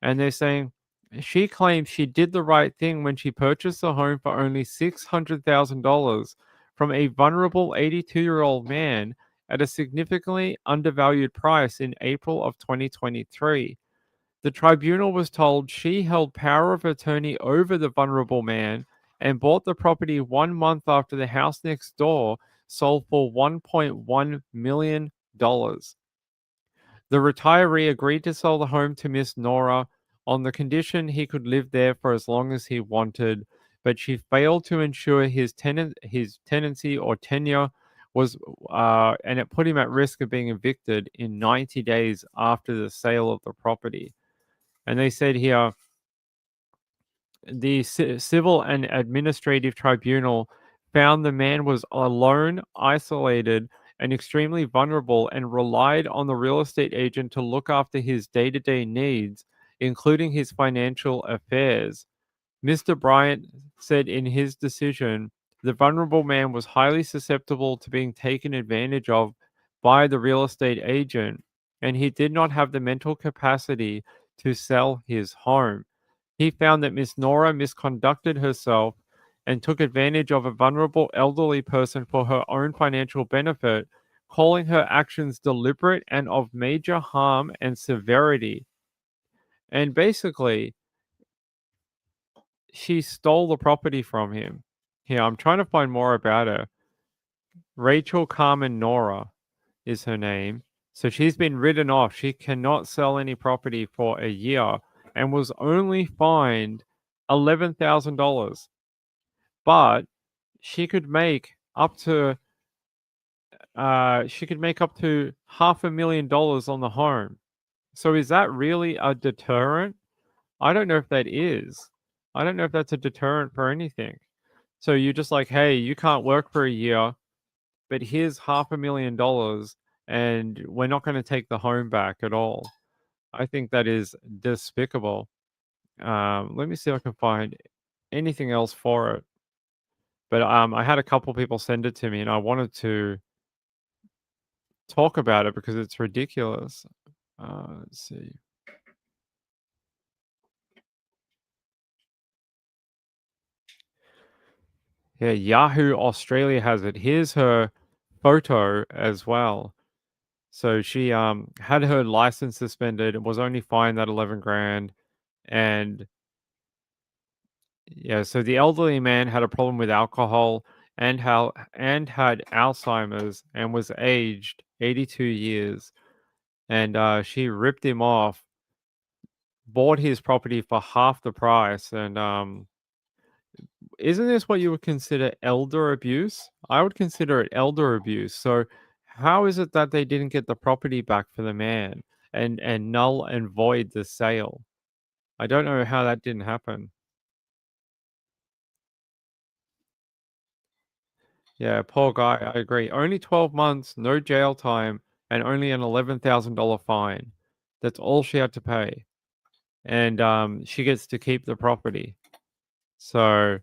And they're saying she claims she did the right thing when she purchased the home for only $600,000 from a vulnerable 82-year-old man at a significantly undervalued price in April of 2023. The tribunal was told she held power of attorney over the vulnerable man and bought the property 1 month after the house next door sold for $1.1 million. The retiree agreed to sell the home to Miss Nora on the condition he could live there for as long as he wanted, but she failed to ensure his tenancy or tenure was, and it put him at risk of being evicted in 90 days after the sale of the property. And they said here, the Civil and Administrative Tribunal found the man was alone, isolated, and extremely vulnerable and relied on the real estate agent to look after his day-to-day needs, including his financial affairs. Mr. Bryant said in his decision, the vulnerable man was highly susceptible to being taken advantage of by the real estate agent, and he did not have the mental capacity to sell his home. He found that Miss Nora misconducted herself and took advantage of a vulnerable elderly person for her own financial benefit, calling her actions deliberate and of major harm and severity. And basically, she stole the property from him. Here, I'm trying to find more about her. Rachel Carmen Nora is her name. So she's been written off. She cannot sell any property for a year and was only fined $11,000. But she could make up to $500,000 on the home. So is that really a deterrent? I don't know if that is. I don't know if that's a deterrent for anything. So you're just like, hey, you can't work for a year, but here's $500,000 and we're not going to take the home back at all. I think that is despicable. Let me see if I can find anything else for it. But I had a couple people send it to me, and I wanted to talk about it because it's ridiculous. Let's see. Yeah, Yahoo Australia has it. Here's her photo as well. So she had her license suspended and was only fined that 11 grand. And yeah, so the elderly man had a problem with alcohol and had Alzheimer's and was aged 82 years. And she ripped him off, bought his property for half the price. And isn't this what you would consider elder abuse? I would consider it elder abuse. So how is it that they didn't get the property back for the man and null and void the sale? I don't know how that didn't happen. Yeah, poor guy. I agree. Only 12 months, no jail time, and only an $11,000 fine. That's all she had to pay. And she gets to keep the property. So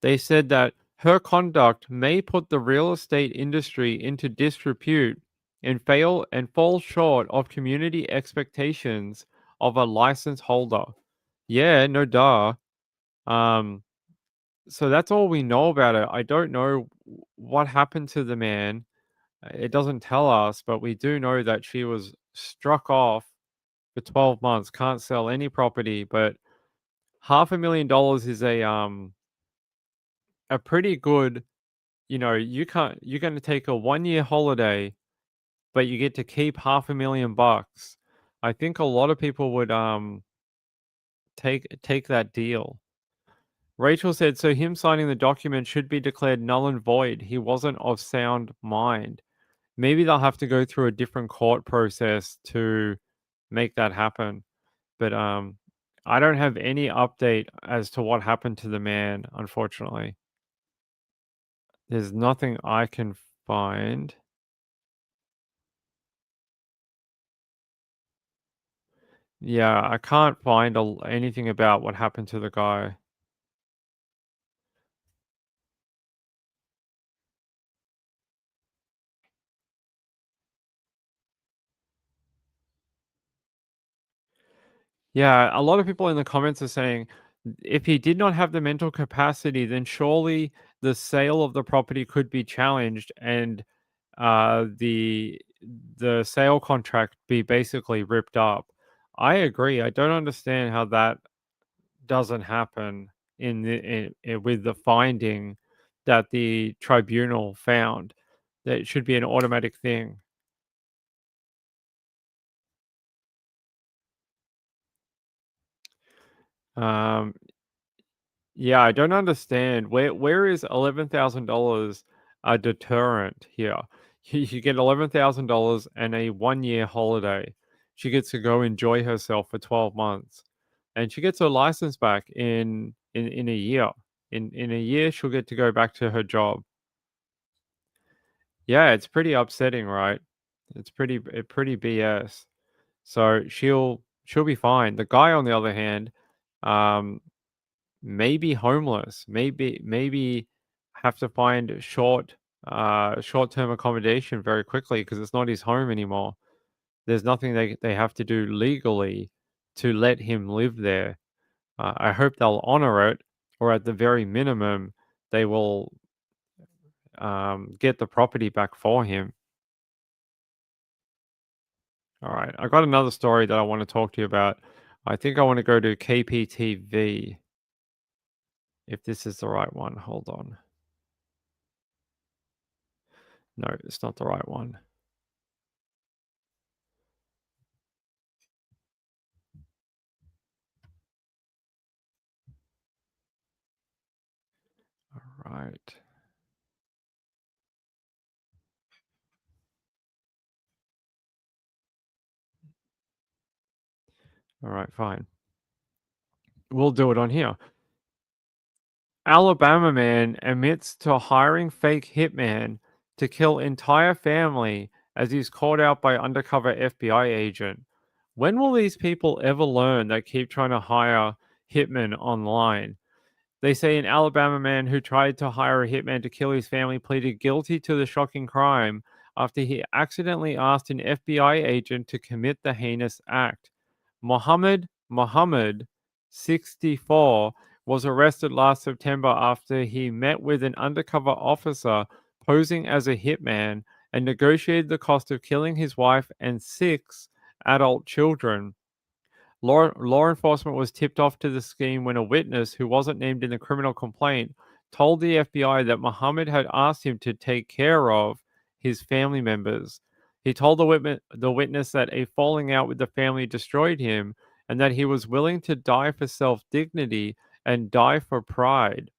they said that her conduct may put the real estate industry into disrepute and fall short of community expectations of a license holder. Yeah, no duh. Um, so that's all we know about it. I don't know what happened to the man. It doesn't tell us, but we do know that she was struck off for 12 months, can't sell any property, but $500,000 is a pretty good, you're going to take a 1 year holiday, but you get to keep $500,000. I think a lot of people would take that deal. Rachel said, so him signing the document should be declared null and void. He wasn't of sound mind. Maybe they'll have to go through a different court process to make that happen. But I don't have any update as to what happened to the man, unfortunately. There's nothing I can find. Yeah, I can't find anything about what happened to the guy. Yeah, a lot of people in the comments are saying if he did not have the mental capacity, then surely the sale of the property could be challenged and the sale contract be basically ripped up. I agree. I don't understand how that doesn't happen with the finding that the tribunal found. That it should be an automatic thing. Um, yeah, I don't understand where is $11,000 a deterrent here? You get $11,000 and a 1 year holiday. She gets to go enjoy herself for 12 months, and she gets her license back in a year. In a year, she'll get to go back to her job. Yeah, it's pretty upsetting, right? It's pretty BS. So she'll be fine. The guy, on the other hand, um, may be homeless. Maybe have to find short-term accommodation very quickly because it's not his home anymore. There's nothing they have to do legally to let him live there. I hope they'll honor it, or at the very minimum, they will get the property back for him. All right, I got another story that I want to talk to you about. I think I want to go to KPTV. If this is the right one, hold on. No, it's not the right one. All right. All right, fine. We'll do it on here. Alabama man admits to hiring fake hitman to kill entire family as he's called out by undercover FBI agent. When will these people ever learn that keep trying to hire hitmen online? They say an Alabama man who tried to hire a hitman to kill his family pleaded guilty to the shocking crime after he accidentally asked an FBI agent to commit the heinous act. Muhammad, 64, was arrested last September after he met with an undercover officer posing as a hitman and negotiated the cost of killing his wife and 6 adult children. Law enforcement was tipped off to the scheme when a witness, who wasn't named in the criminal complaint, told the FBI that Muhammad had asked him to take care of his family members. He told the witness that a falling out with the family destroyed him and that he was willing to die for self dignity and die for pride.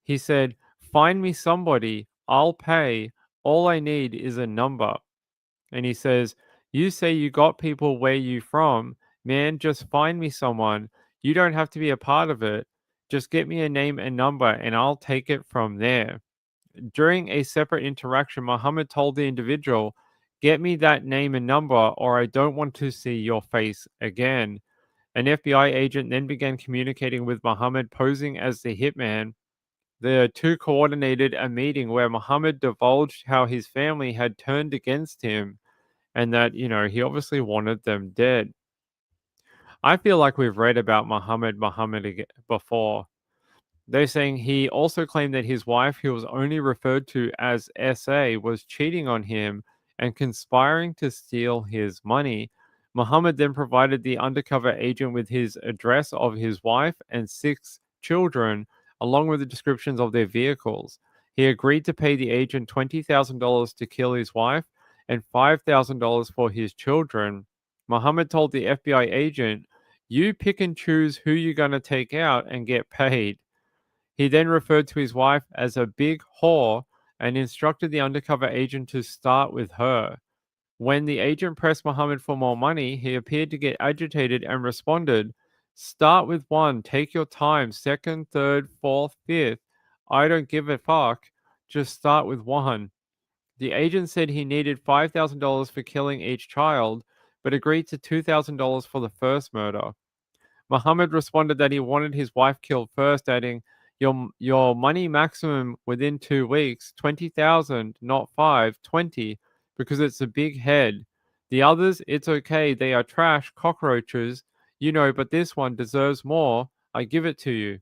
He said, "Find me somebody, I'll pay. All I need is a number." And he says, "You say you got people where you from. Man, just find me someone. You don't have to be a part of it. Just get me a name and number and I'll take it from there." During a separate interaction, Muhammad told the individual, "Get me that name and number or I don't want to see your face again." An FBI agent then began communicating with Muhammad posing as the hitman. The two coordinated a meeting where Muhammad divulged how his family had turned against him and that, he obviously wanted them dead. I feel like we've read about Muhammad before. They're saying he also claimed that his wife, who was only referred to as SA, was cheating on him and conspiring to steal his money. Muhammad then provided the undercover agent with his address of his wife and 6 children, along with the descriptions of their vehicles. He agreed to pay the agent $20,000 to kill his wife and $5,000 for his children. Muhammad told the FBI agent, "You pick and choose who you're going to take out and get paid." He then referred to his wife as a big whore and instructed the undercover agent to start with her. When the agent pressed Muhammad for more money, he appeared to get agitated and responded, "Start with one, take your time, second, third, fourth, fifth. I don't give a fuck. Just start with one." The agent said he needed $5,000 for killing each child, but agreed to $2,000 for the first murder. Muhammad responded that he wanted his wife killed first, adding, Your money maximum within 2 weeks, 20,000, not 5, 20, because it's a big head. The others, it's okay, they are trash, cockroaches, but this one deserves more. I give it to you."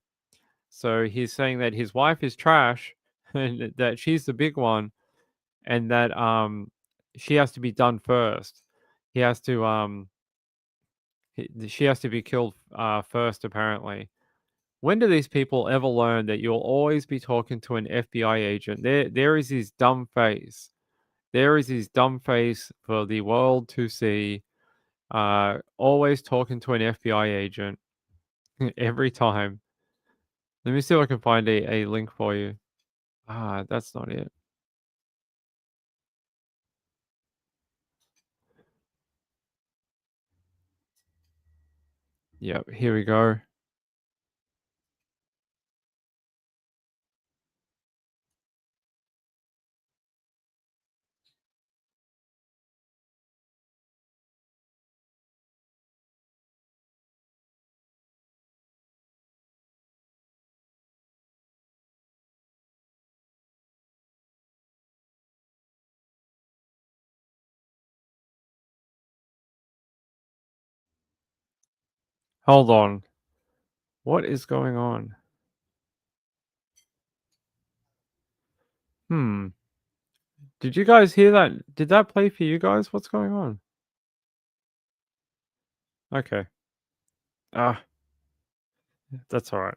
So he's saying that his wife is trash and that she's the big one and that she has to be done first. He has to she has to be killed first, apparently. When do these people ever learn that you'll always be talking to an FBI agent? There is his dumb face. There is his dumb face for the world to see. Always talking to an FBI agent every time. Let me see if I can find a link for you. That's not it. Yep, here we go. Hold on. What is going on? Did you guys hear that? Did that play for you guys? What's going on? Okay. Ah, that's all right.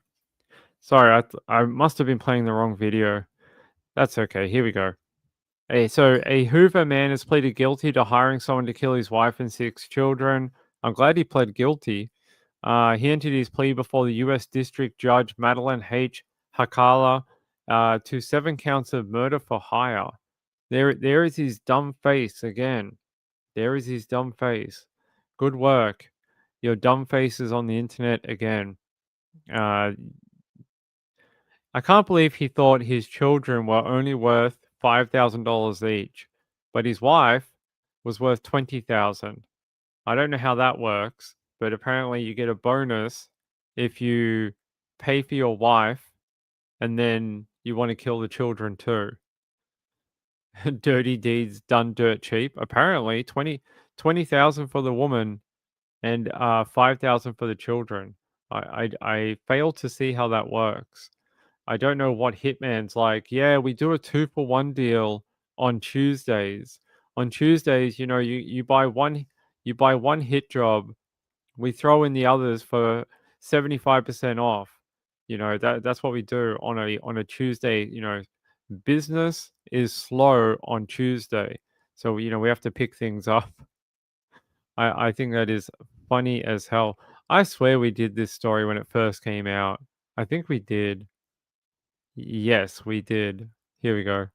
Sorry, I must have been playing the wrong video. That's okay. Here we go. So a Hoover man has pleaded guilty to hiring someone to kill his wife and 6 children. I'm glad he pled guilty. He entered his plea before the U.S. District Judge Madeline H. Hakala to 7 counts of murder for hire. There is his dumb face again. There is his dumb face. Good work. Your dumb face is on the internet again. Uh, I can't believe he thought his children were only worth $5,000 each, but his wife was worth 20,000. I don't know how that works, but apparently you get a bonus if you pay for your wife and then you want to kill the children too. Dirty deeds done dirt cheap. Apparently 20,000 for the woman and 5,000 for the children. I fail to see how that works. I don't know what Hitman's like. Yeah, we do a 2-for-1 deal on Tuesdays. On Tuesdays, you buy one hit job, we throw in the others for 75% off. That's what we do on a Tuesday. Business is slow on Tuesday. So, we have to pick things up. I think that is funny as hell. I swear we did this story when it first came out. I think we did. Yes, we did. Here we go.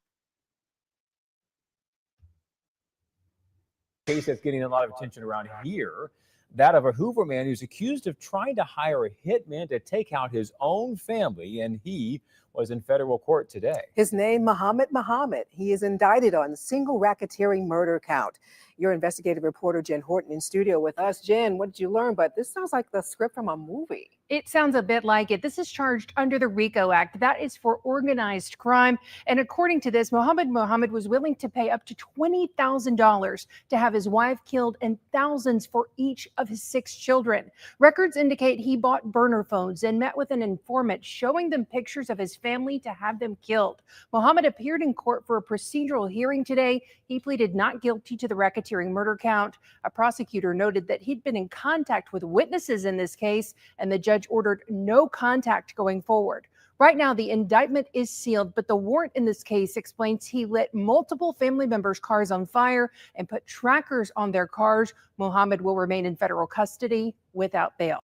Case that's getting a lot of attention around here, that of a Hoover man who's accused of trying to hire a hitman to take out his own family, and he was in federal court today. His name, Muhammad. He is indicted on single racketeering murder count. Your investigative reporter, Jen Horton, in studio with us. Jen, what did you learn? But this sounds like the script from a movie. It sounds a bit like it. This is charged under the RICO Act. That is for organized crime. And according to this, Muhammad was willing to pay up to $20,000 to have his wife killed and thousands for each of his 6 children. Records indicate he bought burner phones and met with an informant, showing them pictures of his family to have them killed. Muhammad appeared in court for a procedural hearing today. He pleaded not guilty to the racketeering murder count. A prosecutor noted that he'd been in contact with witnesses in this case, and the judge ordered no contact going forward. Right now, the indictment is sealed, but the warrant in this case explains he lit multiple family members' cars on fire and put trackers on their cars. Muhammad will remain in federal custody without bail.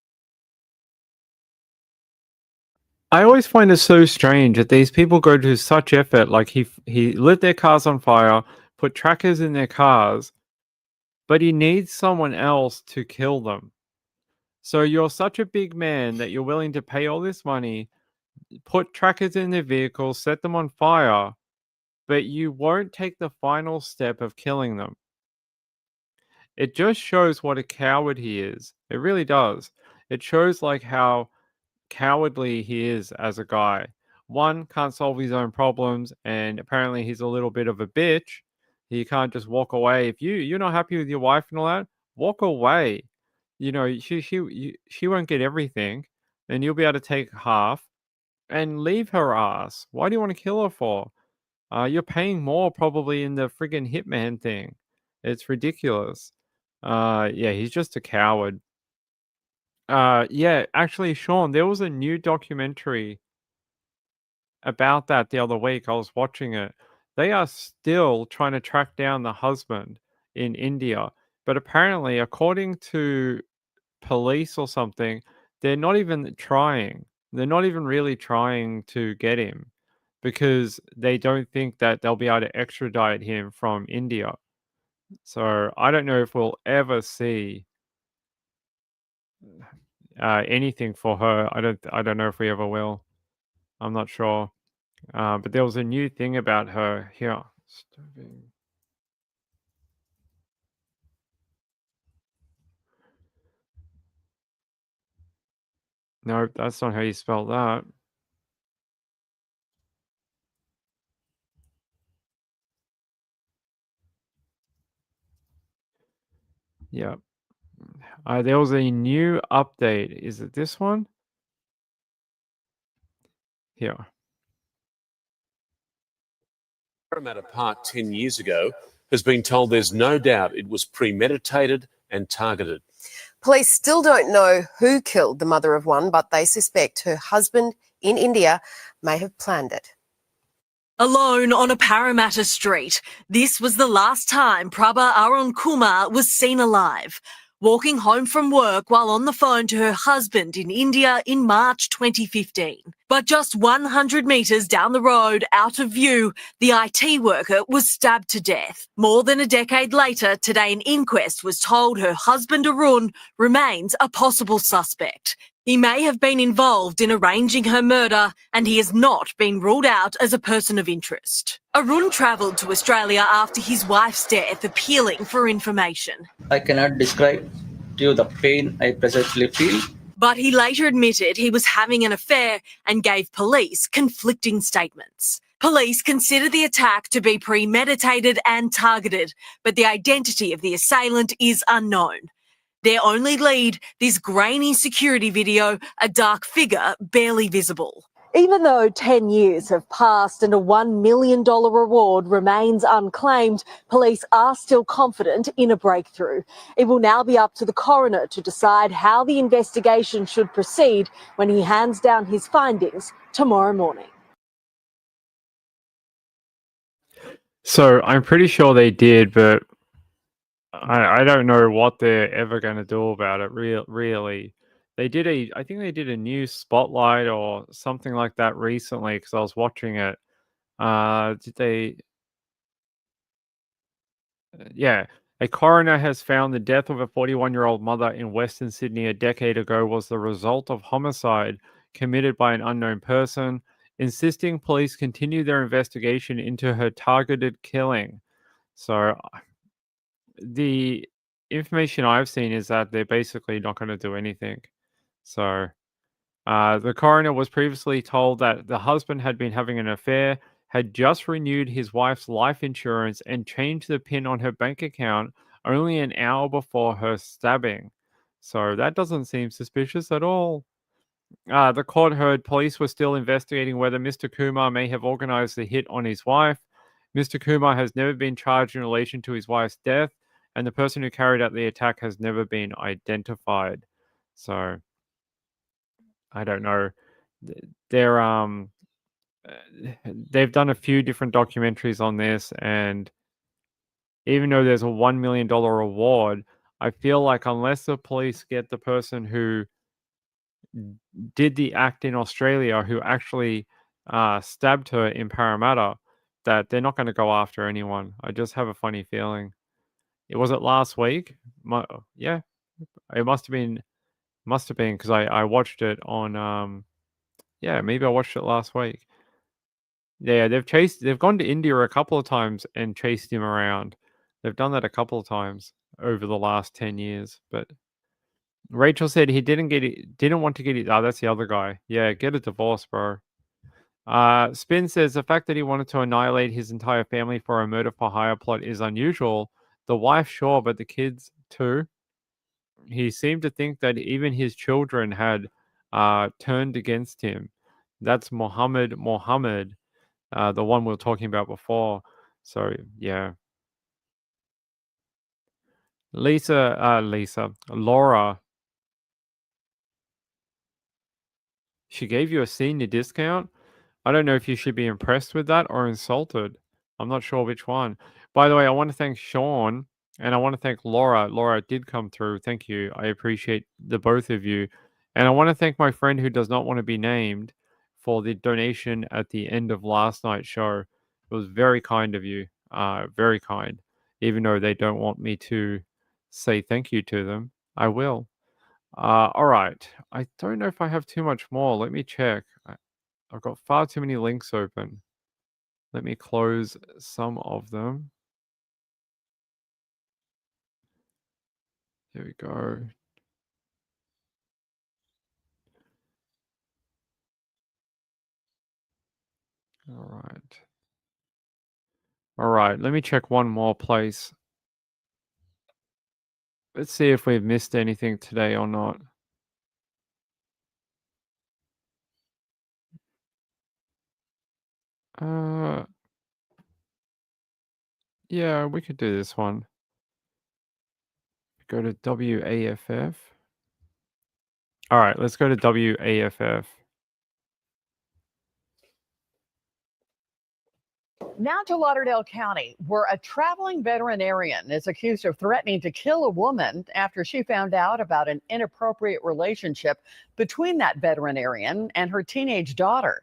I always find it so strange that these people go to such effort. Like he lit their cars on fire, put trackers in their cars, but he needs someone else to kill them. So you're such a big man that you're willing to pay all this money, put trackers in their vehicles, set them on fire, but you won't take the final step of killing them. It just shows what a coward he is. It really does. It shows like how cowardly he is as a guy. One, can't solve his own problems, and apparently he's a little bit of a bitch. He can't just walk away. If you're not happy with your wife and all that, walk away. She won't get everything, and you'll be able to take half and leave her ass. Why do you want to kill her for? You're paying more probably in the friggin' hitman thing. It's ridiculous. Yeah, he's just a coward. Yeah, actually, Sean, there was a new documentary about that the other week. I was watching it. They are still trying to track down the husband in India, but apparently, according to police or something, they're not even trying. They're not even really trying to get him because they don't think that they'll be able to extradite him from India. So I don't know if we'll ever see anything for her. I don't know if we ever will. I'm not sure. But there was a new thing about her here. No, that's not how you spell that. Yeah. There was a new update. Is it this one? Here. Parramatta Park 10 years ago has been told there's no doubt it was premeditated and targeted. Police still don't know who killed the mother of one, but they suspect her husband in India may have planned it. Alone on a Parramatta street, this was the last time Prabha Arun Kumar was seen alive, walking home from work while on the phone to her husband in India in March 2015. But just 100 metres down the road, out of view, the IT worker was stabbed to death. More than a decade later, today an inquest was told her husband Arun remains a possible suspect. He may have been involved in arranging her murder, and he has not been ruled out as a person of interest. Arun travelled to Australia after his wife's death, appealing for information. I cannot describe to you the pain I presently feel. But he later admitted he was having an affair and gave police conflicting statements. Police consider the attack to be premeditated and targeted, but the identity of the assailant is unknown. Their only lead, this grainy security video, a dark figure barely visible. Even though 10 years have passed and a $1 million reward remains unclaimed, police are still confident in a breakthrough. It will now be up to the coroner to decide how the investigation should proceed when he hands down his findings tomorrow morning. So I'm pretty sure they did, but I don't know what they're ever going to do about it. Really, I think they did a new spotlight or something like that recently because I was watching it. Did they? Yeah, a coroner has found the death of a 41-year-old mother in Western Sydney a decade ago was the result of homicide committed by an unknown person, insisting police continue their investigation into her targeted killing. So the information I've seen is that they're basically not going to do anything. So the coroner was previously told that the husband had been having an affair, had just renewed his wife's life insurance, and changed the PIN on her bank account only an hour before her stabbing. So that doesn't seem suspicious at all. The court heard police were still investigating whether Mr. Kumar may have organized the hit on his wife. Mr. Kumar has never been charged in relation to his wife's death, and the person who carried out the attack has never been identified. So I don't know. They've done a few different documentaries on this, and even though there's a $1 million reward, I feel like unless the police get the person who did the act in Australia, who actually stabbed her in Parramatta, that they're not going to go after anyone. I just have a funny feeling. Was it last week? Yeah, it must have been because I watched it on yeah, maybe I watched it last week. Yeah, they've gone to India a couple of times and chased him around. They've done that a couple of times over the last 10 years. But Rachel said he didn't want to get it. Oh, that's the other guy. Yeah, get a divorce, bro. Spin says the fact that he wanted to annihilate his entire family for a murder for hire plot is unusual. The wife, sure, but the kids too. He seemed to think that even his children had turned against him. That's Mohammed, the one we were talking about before. So yeah. Laura. She gave you a senior discount? I don't know if you should be impressed with that or insulted. I'm not sure which one. By the way, I want to thank Sean and I want to thank Laura. Laura did come through. Thank you. I appreciate the both of you. And I want to thank my friend who does not want to be named for the donation at the end of last night's show. It was very kind of you. Very kind. Even though they don't want me to say thank you to them, I will. All right. I don't know if I have too much more. Let me check. I've got far too many links open. Let me close some of them. There we go. All right. All right. Let me check one more place. Let's see if we've missed anything today or not. Uh, yeah, we could do this one. Go to WAFF. All right, let's go to WAFF. Now to Lauderdale County, where a traveling veterinarian is accused of threatening to kill a woman after she found out about an inappropriate relationship between that veterinarian and her teenage daughter.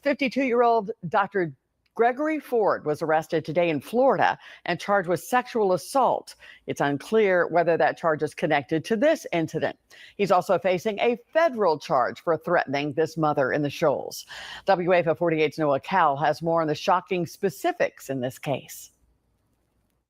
52-year-old Dr. Gregory Ford was arrested today in Florida and charged with sexual assault. It's unclear whether that charge is connected to this incident. He's also facing a federal charge for threatening this mother in the Shoals. WAFA 48's Noah Cowell has more on the shocking specifics in this case.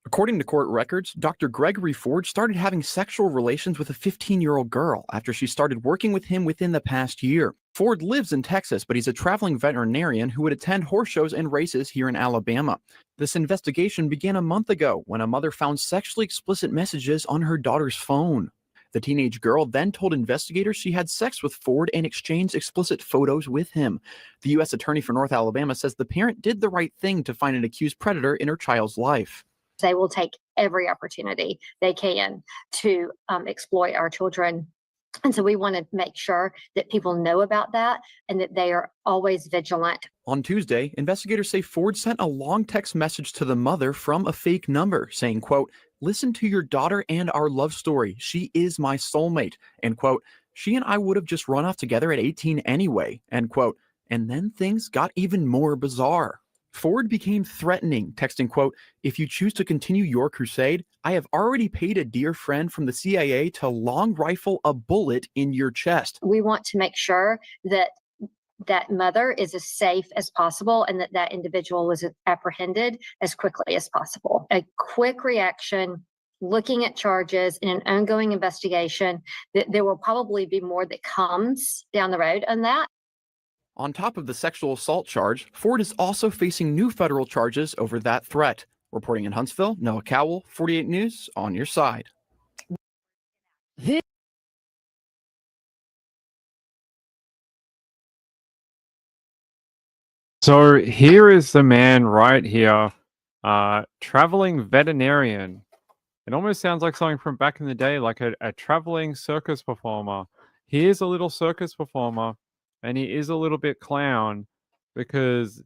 According to court records, Dr. Gregory Ford started having sexual relations with a 15-year-old girl after she started working with him within the past year. Ford lives in Texas, but he's a traveling veterinarian who would attend horse shows and races here in Alabama. This investigation began a month ago when a mother found sexually explicit messages on her daughter's phone. The teenage girl then told investigators she had sex with Ford and exchanged explicit photos with him. The U.S. Attorney for North Alabama says the parent did the right thing to find an accused predator in her child's life. They will take every opportunity they can to exploit our children. And so we want to make sure that people know about that and that they are always vigilant. On Tuesday, investigators say Ford sent a long text message to the mother from a fake number saying, quote, "Listen to your daughter and our love story. She is my soulmate," end quote. "She and I would have just run off together at 18 anyway," end quote. And then things got even more bizarre. Ford became threatening, texting, quote, "If you choose to continue your crusade, I have already paid a dear friend from the CIA to long rifle a bullet in your chest." We want to make sure that that mother is as safe as possible and that that individual was apprehended as quickly as possible. A quick reaction, looking at charges in an ongoing investigation, that there will probably be more that comes down the road on that. On top of the sexual assault charge, Ford is also facing new federal charges over that threat. Reporting in Huntsville, Noah Cowell, 48 News, on your side. So here is the man right here, traveling veterinarian. It almost sounds like something from back in the day, like a traveling circus performer. He is a little circus performer, and he is a little bit clown because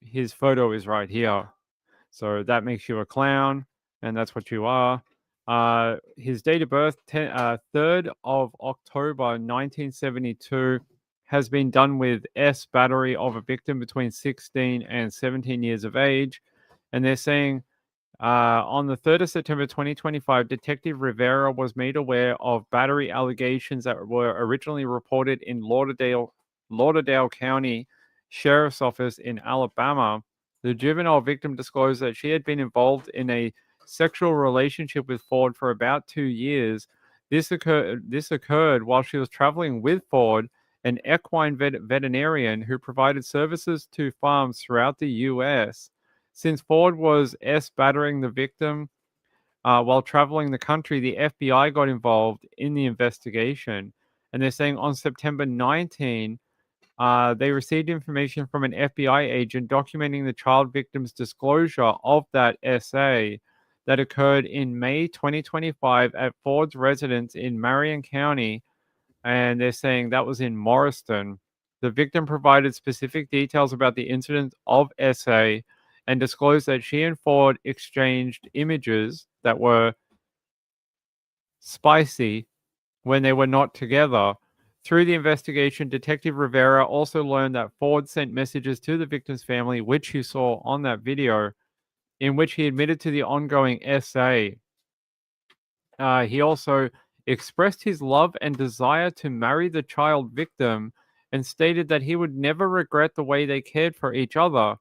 his photo is right here. So that makes you a clown, and that's what you are. His date of birth, 3rd of October 1972, has been done with S battery of a victim between 16 and 17 years of age. And they're saying on the 3rd of September 2025, Detective Rivera was made aware of battery allegations that were originally reported in Lauderdale County Sheriff's Office in Alabama. The juvenile victim disclosed that she had been involved in a sexual relationship with Ford for about 2 years. This occurred while she was traveling with Ford, an equine veterinarian who provided services to farms throughout the U.S. Since Ford was battering the victim while traveling the country, the FBI got involved in the investigation. And they're saying on September 19, they received information from an FBI agent documenting the child victim's disclosure of that SA that occurred in May 2025 at Ford's residence in Marion County. And they're saying that was in Morriston. The victim provided specific details about the incident of SA and disclosed that she and Ford exchanged images that were spicy when they were not together. Through the investigation, Detective Rivera also learned that Ford sent messages to the victim's family, which you saw on that video, in which he admitted to the ongoing SA. He also expressed his love and desire to marry the child victim and stated that he would never regret the way they cared for each other.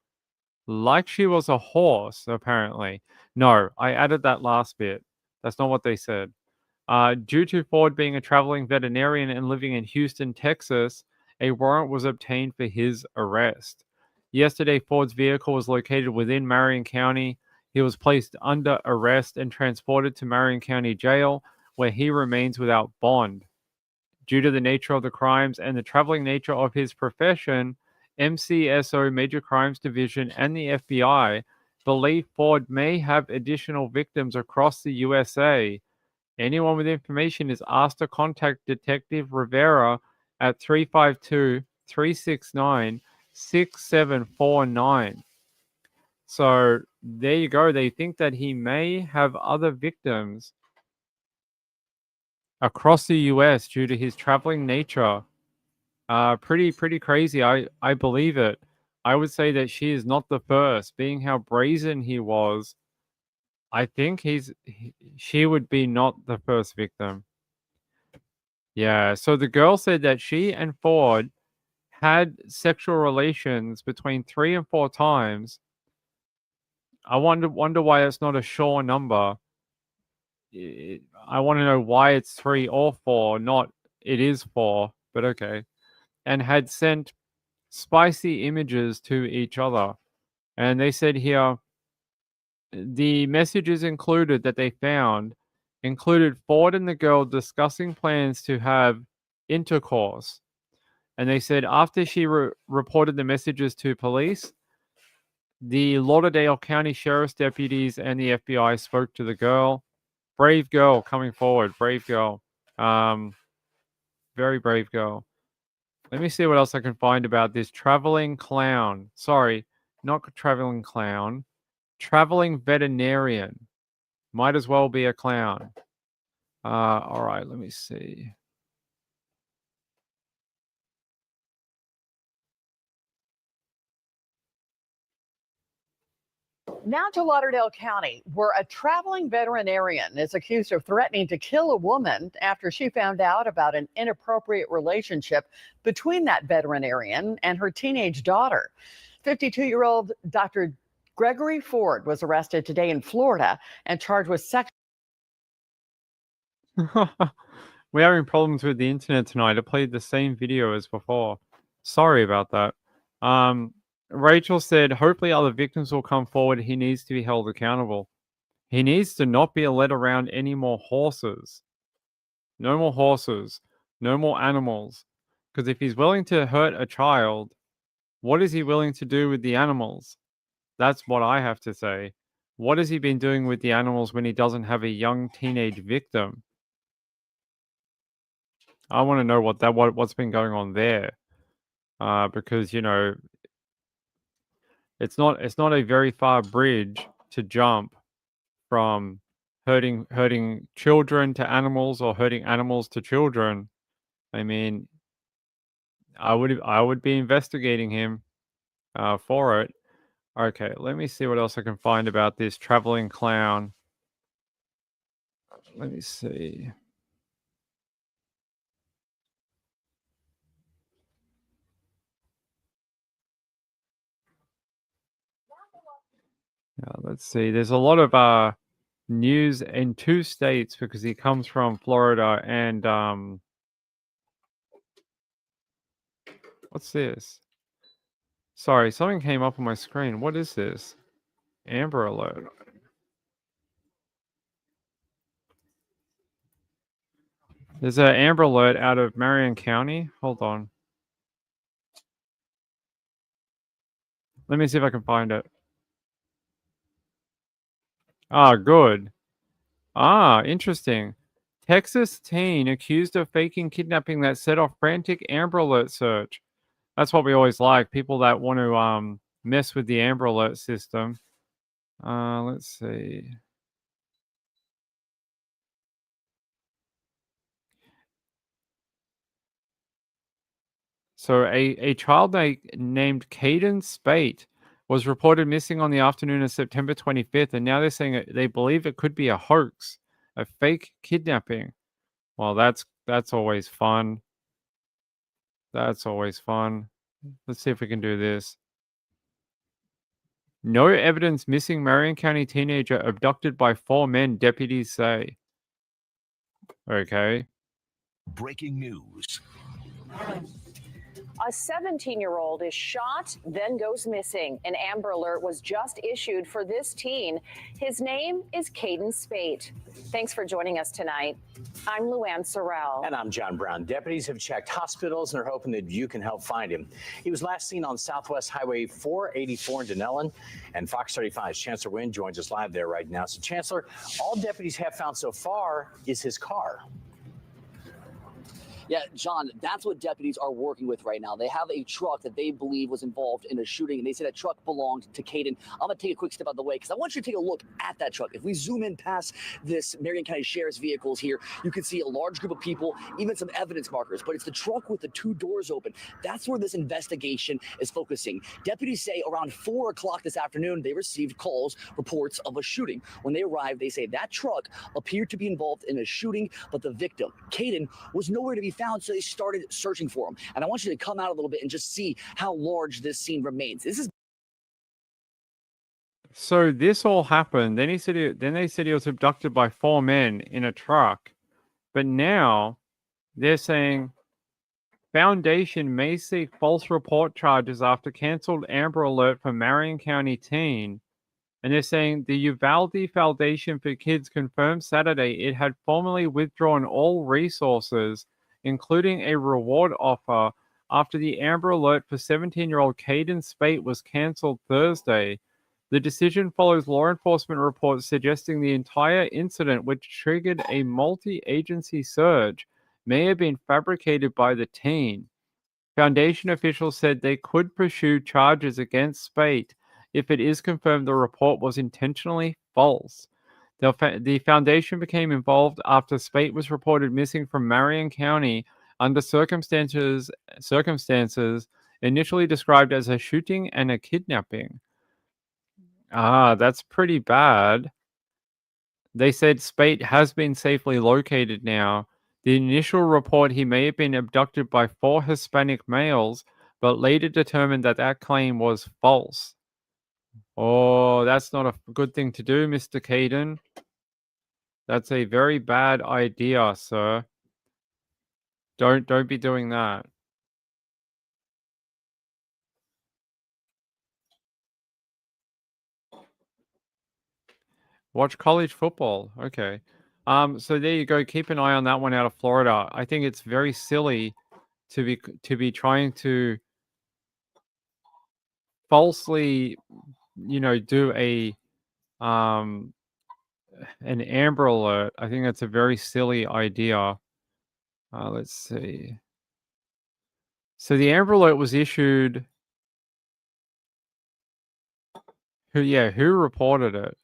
Like she was a horse, apparently. No, I added that last bit. That's not what they said. Due to Ford being a traveling veterinarian and living in Houston, Texas, a warrant was obtained for his arrest. Yesterday, Ford's vehicle was located within Marion County. He was placed under arrest and transported to Marion County Jail, where he remains without bond. Due to the nature of the crimes and the traveling nature of his profession, MCSO Major Crimes Division and the FBI believe Ford may have additional victims across the USA. Anyone with information is asked to contact Detective Rivera at 352-369-6749. So there you go. They think that he may have other victims across the US due to his traveling nature. Pretty crazy. I believe it. I would say that she is not the first, being how brazen he was. I think she would be not the first victim. Yeah, so the girl said that she and Ford had sexual relations between 3 and 4 times. I wonder why it's not a sure number. I want to know why it's 3 or 4, not it is 4, but okay. And had sent spicy images to each other. And they said here, the messages included that they found included Ford and the girl discussing plans to have intercourse. And they said after she reported the messages to police, the Lauderdale County Sheriff's deputies and the FBI spoke to the girl. Brave girl coming forward. Brave girl. Very brave girl. Let me see what else I can find about this traveling clown. Sorry, not traveling clown. Traveling veterinarian. Might as well be a clown. All right, let me see. Now to Lauderdale County, where a traveling veterinarian is accused of threatening to kill a woman after she found out about an inappropriate relationship between that veterinarian and her teenage daughter. 52-year-old Dr. Gregory Ford was arrested today in Florida and charged with sexual. We're having problems with the internet tonight. I played the same video as before. Sorry about that. Rachel said, hopefully other victims will come forward. He needs to be held accountable. He needs to not be led around any more horses. No more horses. No more animals. Because if he's willing to hurt a child, what is he willing to do with the animals? That's what I have to say. What has he been doing with the animals when he doesn't have a young teenage victim? I want to know what's been going on there. Because, you know, it's not a very far bridge to jump from hurting children to animals or hurting animals to children. I mean, I would be investigating him for it. Okay, let me see what else I can find about this traveling clown. Let me see. Let's see. There's a lot of news in 2 states because he comes from Florida and what's this? Sorry, something came up on my screen. What is this? Amber Alert. There's an Amber Alert out of Marion County. Hold on. Let me see if I can find it. Ah, good. Ah, interesting. Texas teen accused of faking kidnapping that set off frantic Amber Alert search. That's what we always like. People that want to mess with the Amber Alert system. Let's see. So a child named Caden Spate was reported missing on the afternoon of September 25th, and now they're saying they believe it could be a hoax, a fake kidnapping. Well, that's always fun. That's always fun. Let's see if we can do this. No evidence missing Marion County teenager abducted by 4 men, deputies say. Okay. Breaking news. A 17-year-old is shot, then goes missing. An Amber Alert was just issued for this teen. His name is Caden Spate. Thanks for joining us tonight. I'm Luann Sorrell. And I'm John Brown. Deputies have checked hospitals and are hoping that you can help find him. He was last seen on Southwest Highway 484 in Denellen. And Fox 35's Chancellor Wynn joins us live there right now. So, Chancellor, all deputies have found so far is his car. Yeah, John, that's what deputies are working with right now. They have a truck that they believe was involved in a shooting, and they say that truck belonged to Caden. I'm going to take a quick step out of the way because I want you to take a look at that truck. If we zoom in past this Marion County Sheriff's vehicles here, you can see a large group of people, even some evidence markers, but it's the truck with the two doors open. That's where this investigation is focusing. Deputies say around 4 o'clock this afternoon, they received reports of a shooting. When they arrived, they say that truck appeared to be involved in a shooting, but the victim, Caden, was nowhere to be found, so they started searching for him. And I want you to come out a little bit and just see how large this scene remains. This is So this all happened. Then they said he was abducted by 4 men in a truck. But now they're saying Foundation may seek false report charges after canceled Amber Alert for Marion County teen. And they're saying the Uvalde Foundation for Kids confirmed Saturday it had formally withdrawn all resources, including a reward offer, after the Amber Alert for 17-year-old Caden Spate was canceled Thursday. The decision follows law enforcement reports suggesting the entire incident, which triggered a multi-agency surge, may have been fabricated by the teen. Foundation officials said they could pursue charges against Spate if it is confirmed the report was intentionally false. The foundation became involved after Spate was reported missing from Marion County under circumstances initially described as a shooting and a kidnapping. That's pretty bad. They said Spate has been safely located now. The initial report he may have been abducted by 4 Hispanic males, but later determined that that claim was false. Oh, that's not a good thing to do, Mr. Caden. That's a very bad idea, sir. Don't be doing that. Watch college football. Okay. So there you go. Keep an eye on that one out of Florida. I think it's very silly to be trying to falsely, do an Amber Alert. I think that's a very silly idea. Let's see. So the Amber Alert was issued. Who reported it?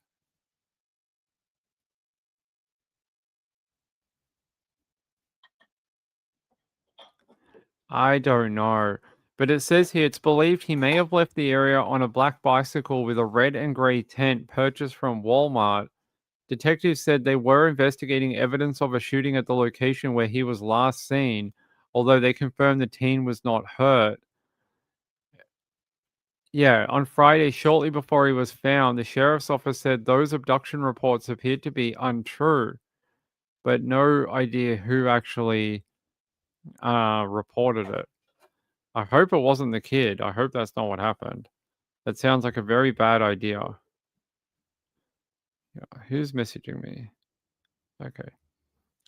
I don't know. But it says here it's believed he may have left the area on a black bicycle with a red and gray tent purchased from Walmart. Detectives said they were investigating evidence of a shooting at the location where he was last seen, although they confirmed the teen was not hurt. Yeah, on Friday, shortly before he was found, the sheriff's office said those abduction reports appeared to be untrue, but no idea who actually reported it. I hope it wasn't the kid. I hope that's not what happened. That sounds like a very bad idea. Yeah, who's messaging me? Okay.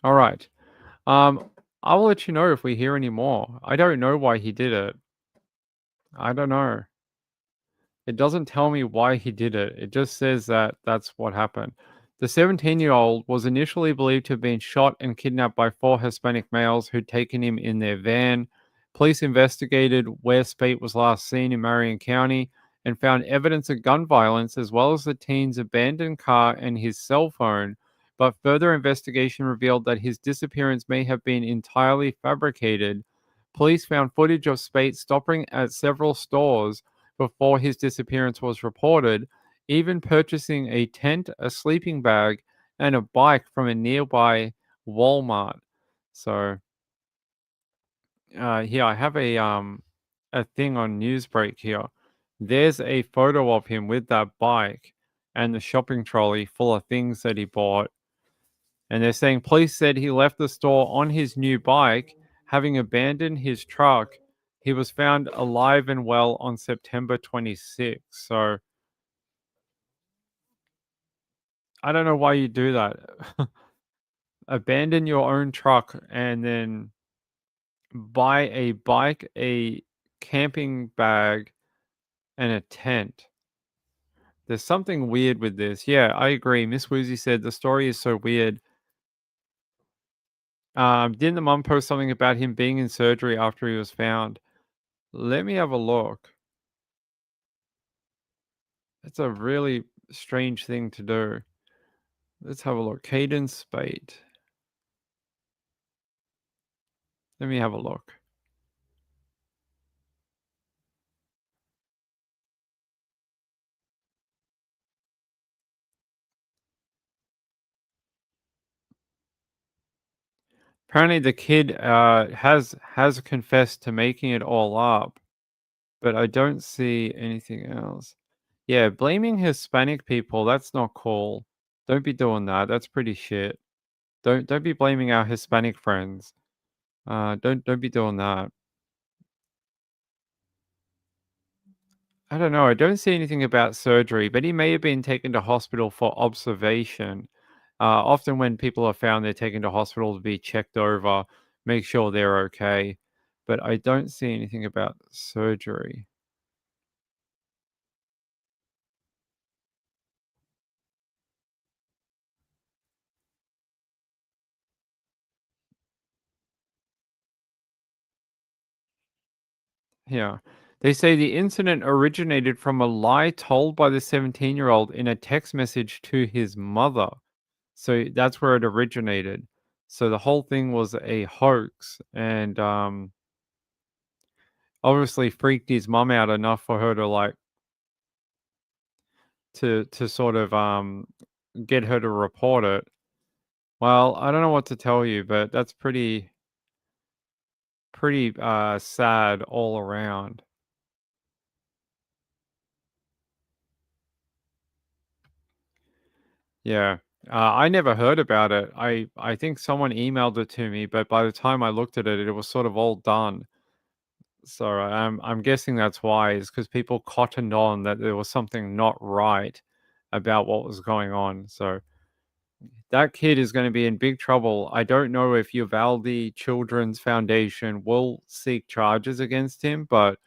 All right. I'll let you know if we hear any more. I don't know why he did it. I don't know. It doesn't tell me why he did it. It just says that that's what happened. The 17-year-old was initially believed to have been shot and kidnapped by 4 Hispanic males who'd taken him in their van. Police investigated where Spate was last seen in Marion County and found evidence of gun violence as well as the teen's abandoned car and his cell phone, but further investigation revealed that his disappearance may have been entirely fabricated. Police found footage of Spate stopping at several stores before his disappearance was reported, even purchasing a tent, a sleeping bag, and a bike from a nearby Walmart. So, here I have a thing on Newsbreak here. There's a photo of him with that bike and the shopping trolley full of things that he bought. And they're saying police said he left the store on his new bike, having abandoned his truck He was found alive and well on September 26th. So I don't know why you do that. Abandon your own truck and then buy a bike, a camping bag, and a tent. There's something weird with this. Yeah, I agree. Miss Woozy said the story is so weird. Didn't the mum post something about him being in surgery after he was found? Let me have a look. That's a really strange thing to do. Let's have a look. Caden Spate. Let me have a look. Apparently the kid has confessed to making it all up, but I don't see anything else. Yeah, blaming Hispanic people, that's not cool. Don't be doing that. That's pretty shit. Don't be blaming our Hispanic friends. Don't be doing that. I don't know. I don't see anything about surgery, but he may have been taken to hospital for observation. Often when people are found, they're taken to hospital to be checked over, make sure they're okay. But I don't see anything about surgery. Yeah. They say the incident originated from a lie told by the 17-year-old in a text message to his mother. So that's where it originated. So the whole thing was a hoax, and obviously freaked his mum out enough for her to like to sort of get her to report it. Well, I don't know what to tell you, but that's pretty sad all around. Yeah. I never heard about it. I think someone emailed it to me, but by the time I looked at it, it was sort of all done. So I'm guessing that's why, is because people cottoned on that there was something not right about what was going on. So that kid is going to be in big trouble. I don't know if Uvalde Children's Foundation will seek charges against him, but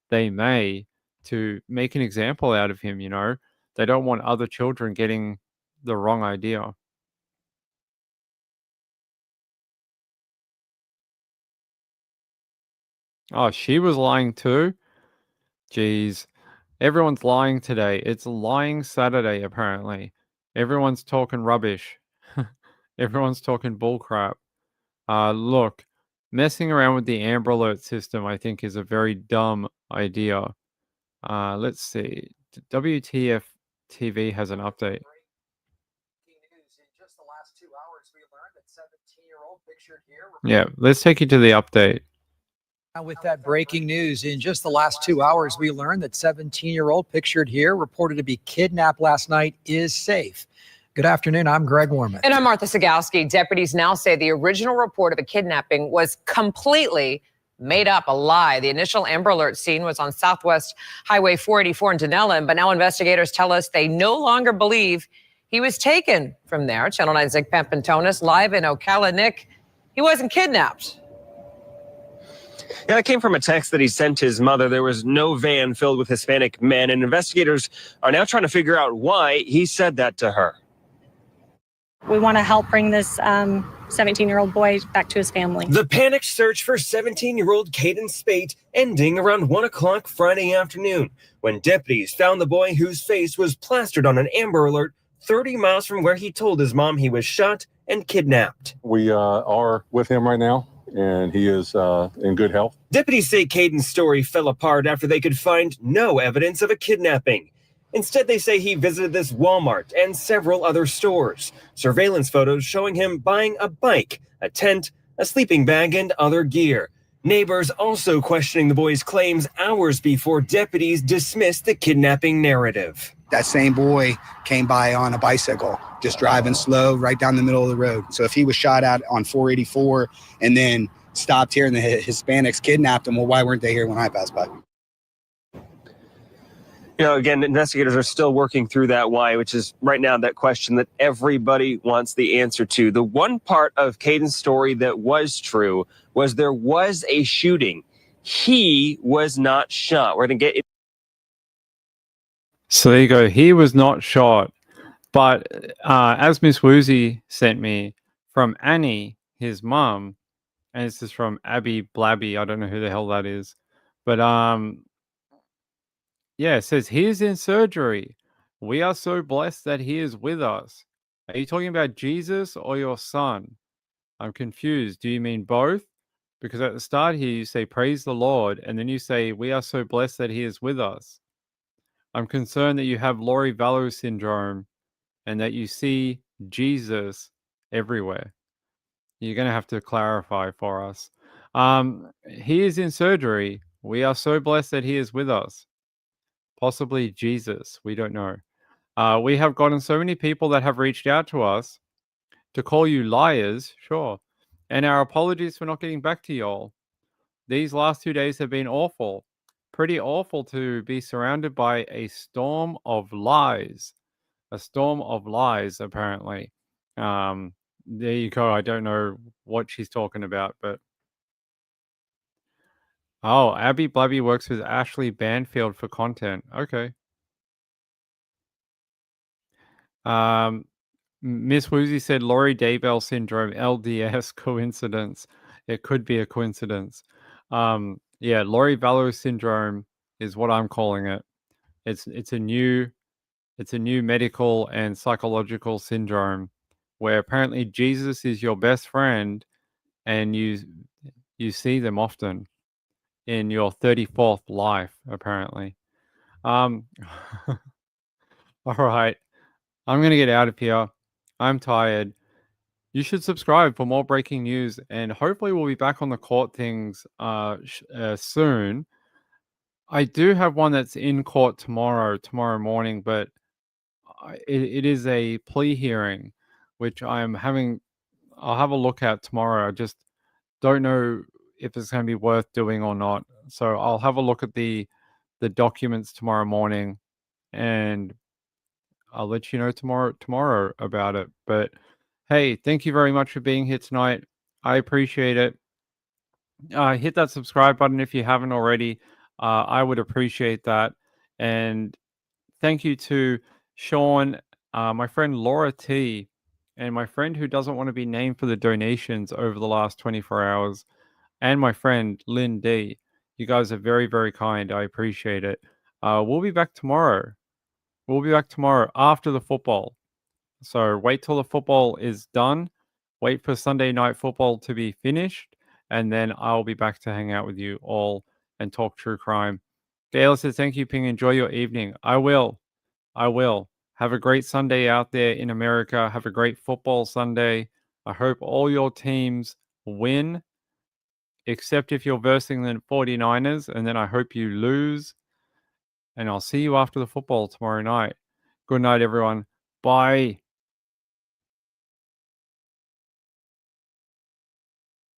they may, to make an example out of him, you know. They don't want other children getting the wrong idea. Oh, she was lying too? Jeez. Everyone's lying today. It's lying Saturday, apparently. Everyone's talking rubbish. Everyone's talking bullcrap. Look, messing around with the Amber Alert system, I think, is a very dumb idea. Let's see. WTF TV has an update. Yeah, let's take you to the update. With that breaking news, in just the last 2 hours, we learned that 17-year-old pictured here, reported to be kidnapped last night, is safe. Good afternoon. I'm Greg Warman. And I'm Martha Sagowski. Deputies now say the original report of a kidnapping was completely made up, a lie. The initial Amber Alert scene was on Southwest Highway 484 in Denellen, but now investigators tell us they no longer believe he was taken from there. Channel 9's Nick Pampantonis live in Ocala. Nick, he wasn't kidnapped. Yeah, that came from a text that he sent his mother. There was no van filled with Hispanic men, and investigators are now trying to figure out why he said that to her. We want to help bring this 17-year-old boy back to his family. The panicked search for 17-year-old Caden Spate ending around 1 o'clock Friday afternoon when deputies found the boy whose face was plastered on an Amber Alert 30 miles from where he told his mom he was shot and kidnapped. We are with him right now, and he is in good health. Deputies say Caden's story fell apart after they could find no evidence of a kidnapping. Instead, they say he visited this Walmart and several other stores. Surveillance photos showing him buying a bike, a tent, a sleeping bag, and other gear. Neighbors also questioning the boy's claims hours before deputies dismissed the kidnapping narrative. That same boy came by on a bicycle, just driving slow right down the middle of the road. So if he was shot at on 484 and then stopped here and the Hispanics kidnapped them. Well, why weren't they here when I passed by? Again, investigators are still working through that why, which is right now that question that everybody wants the answer to. The one part of Caden's story that was true was there was a shooting. He was not shot. We're going to get... So there you go. He was not shot. But as Miss Woozy sent me from Annie, his mum, and this is from Abby Blabby. I don't know who the hell that is. But yeah, it says he is in surgery. We are so blessed that he is with us. Are you talking about Jesus or your son? I'm confused. Do you mean both? Because at the start here you say praise the Lord, and then you say we are so blessed that he is with us. I'm concerned that you have Lori Vallow syndrome and that you see Jesus everywhere. You're going to have to clarify for us. He is in surgery. We are so blessed that he is with us. Possibly Jesus. We don't know. We have gotten so many people that have reached out to us to call you liars, sure. And our apologies for not getting back to y'all. These last 2 days have been awful. Pretty awful to be surrounded by a storm of lies. A storm of lies, apparently. There you go. I don't know what she's talking about, but... Oh, Abby Blabby works with Ashley Banfield for content. Okay. Miss Woozy said Laurie Daybell syndrome, LDS coincidence. It could be a coincidence. Yeah, Laurie Vallow syndrome is what I'm calling it. It's a new medical and psychological syndrome where apparently Jesus is your best friend and you see them often in your 34th life, apparently. All right. I'm going to get out of here. I'm tired. You should subscribe for more breaking news, and hopefully we'll be back on the court things soon. I do have one that's in court tomorrow morning, but it is a plea hearing, which I'll have a look at tomorrow. I just don't know if it's going to be worth doing or not. So I'll have a look at the documents tomorrow morning, and I'll let you know tomorrow about it. But hey, thank you very much for being here tonight. I appreciate it. Hit that subscribe button if you haven't already. I would appreciate that. And thank you to Sean, my friend Laura T, and my friend who doesn't want to be named for the donations over the last 24 hours, and my friend Lynn D. You guys are very, very kind. I appreciate it. We'll be back tomorrow. We'll be back tomorrow after the football. So wait till the football is done. Wait for Sunday night football to be finished. And then I'll be back to hang out with you all and talk true crime. Gail says, thank you, Ping. Enjoy your evening. I will. Have a great Sunday out there in America. Have a great football Sunday. I hope all your teams win, except if you're versing the 49ers. And then I hope you lose. And I'll see you after the football tomorrow night. Good night, everyone. Bye.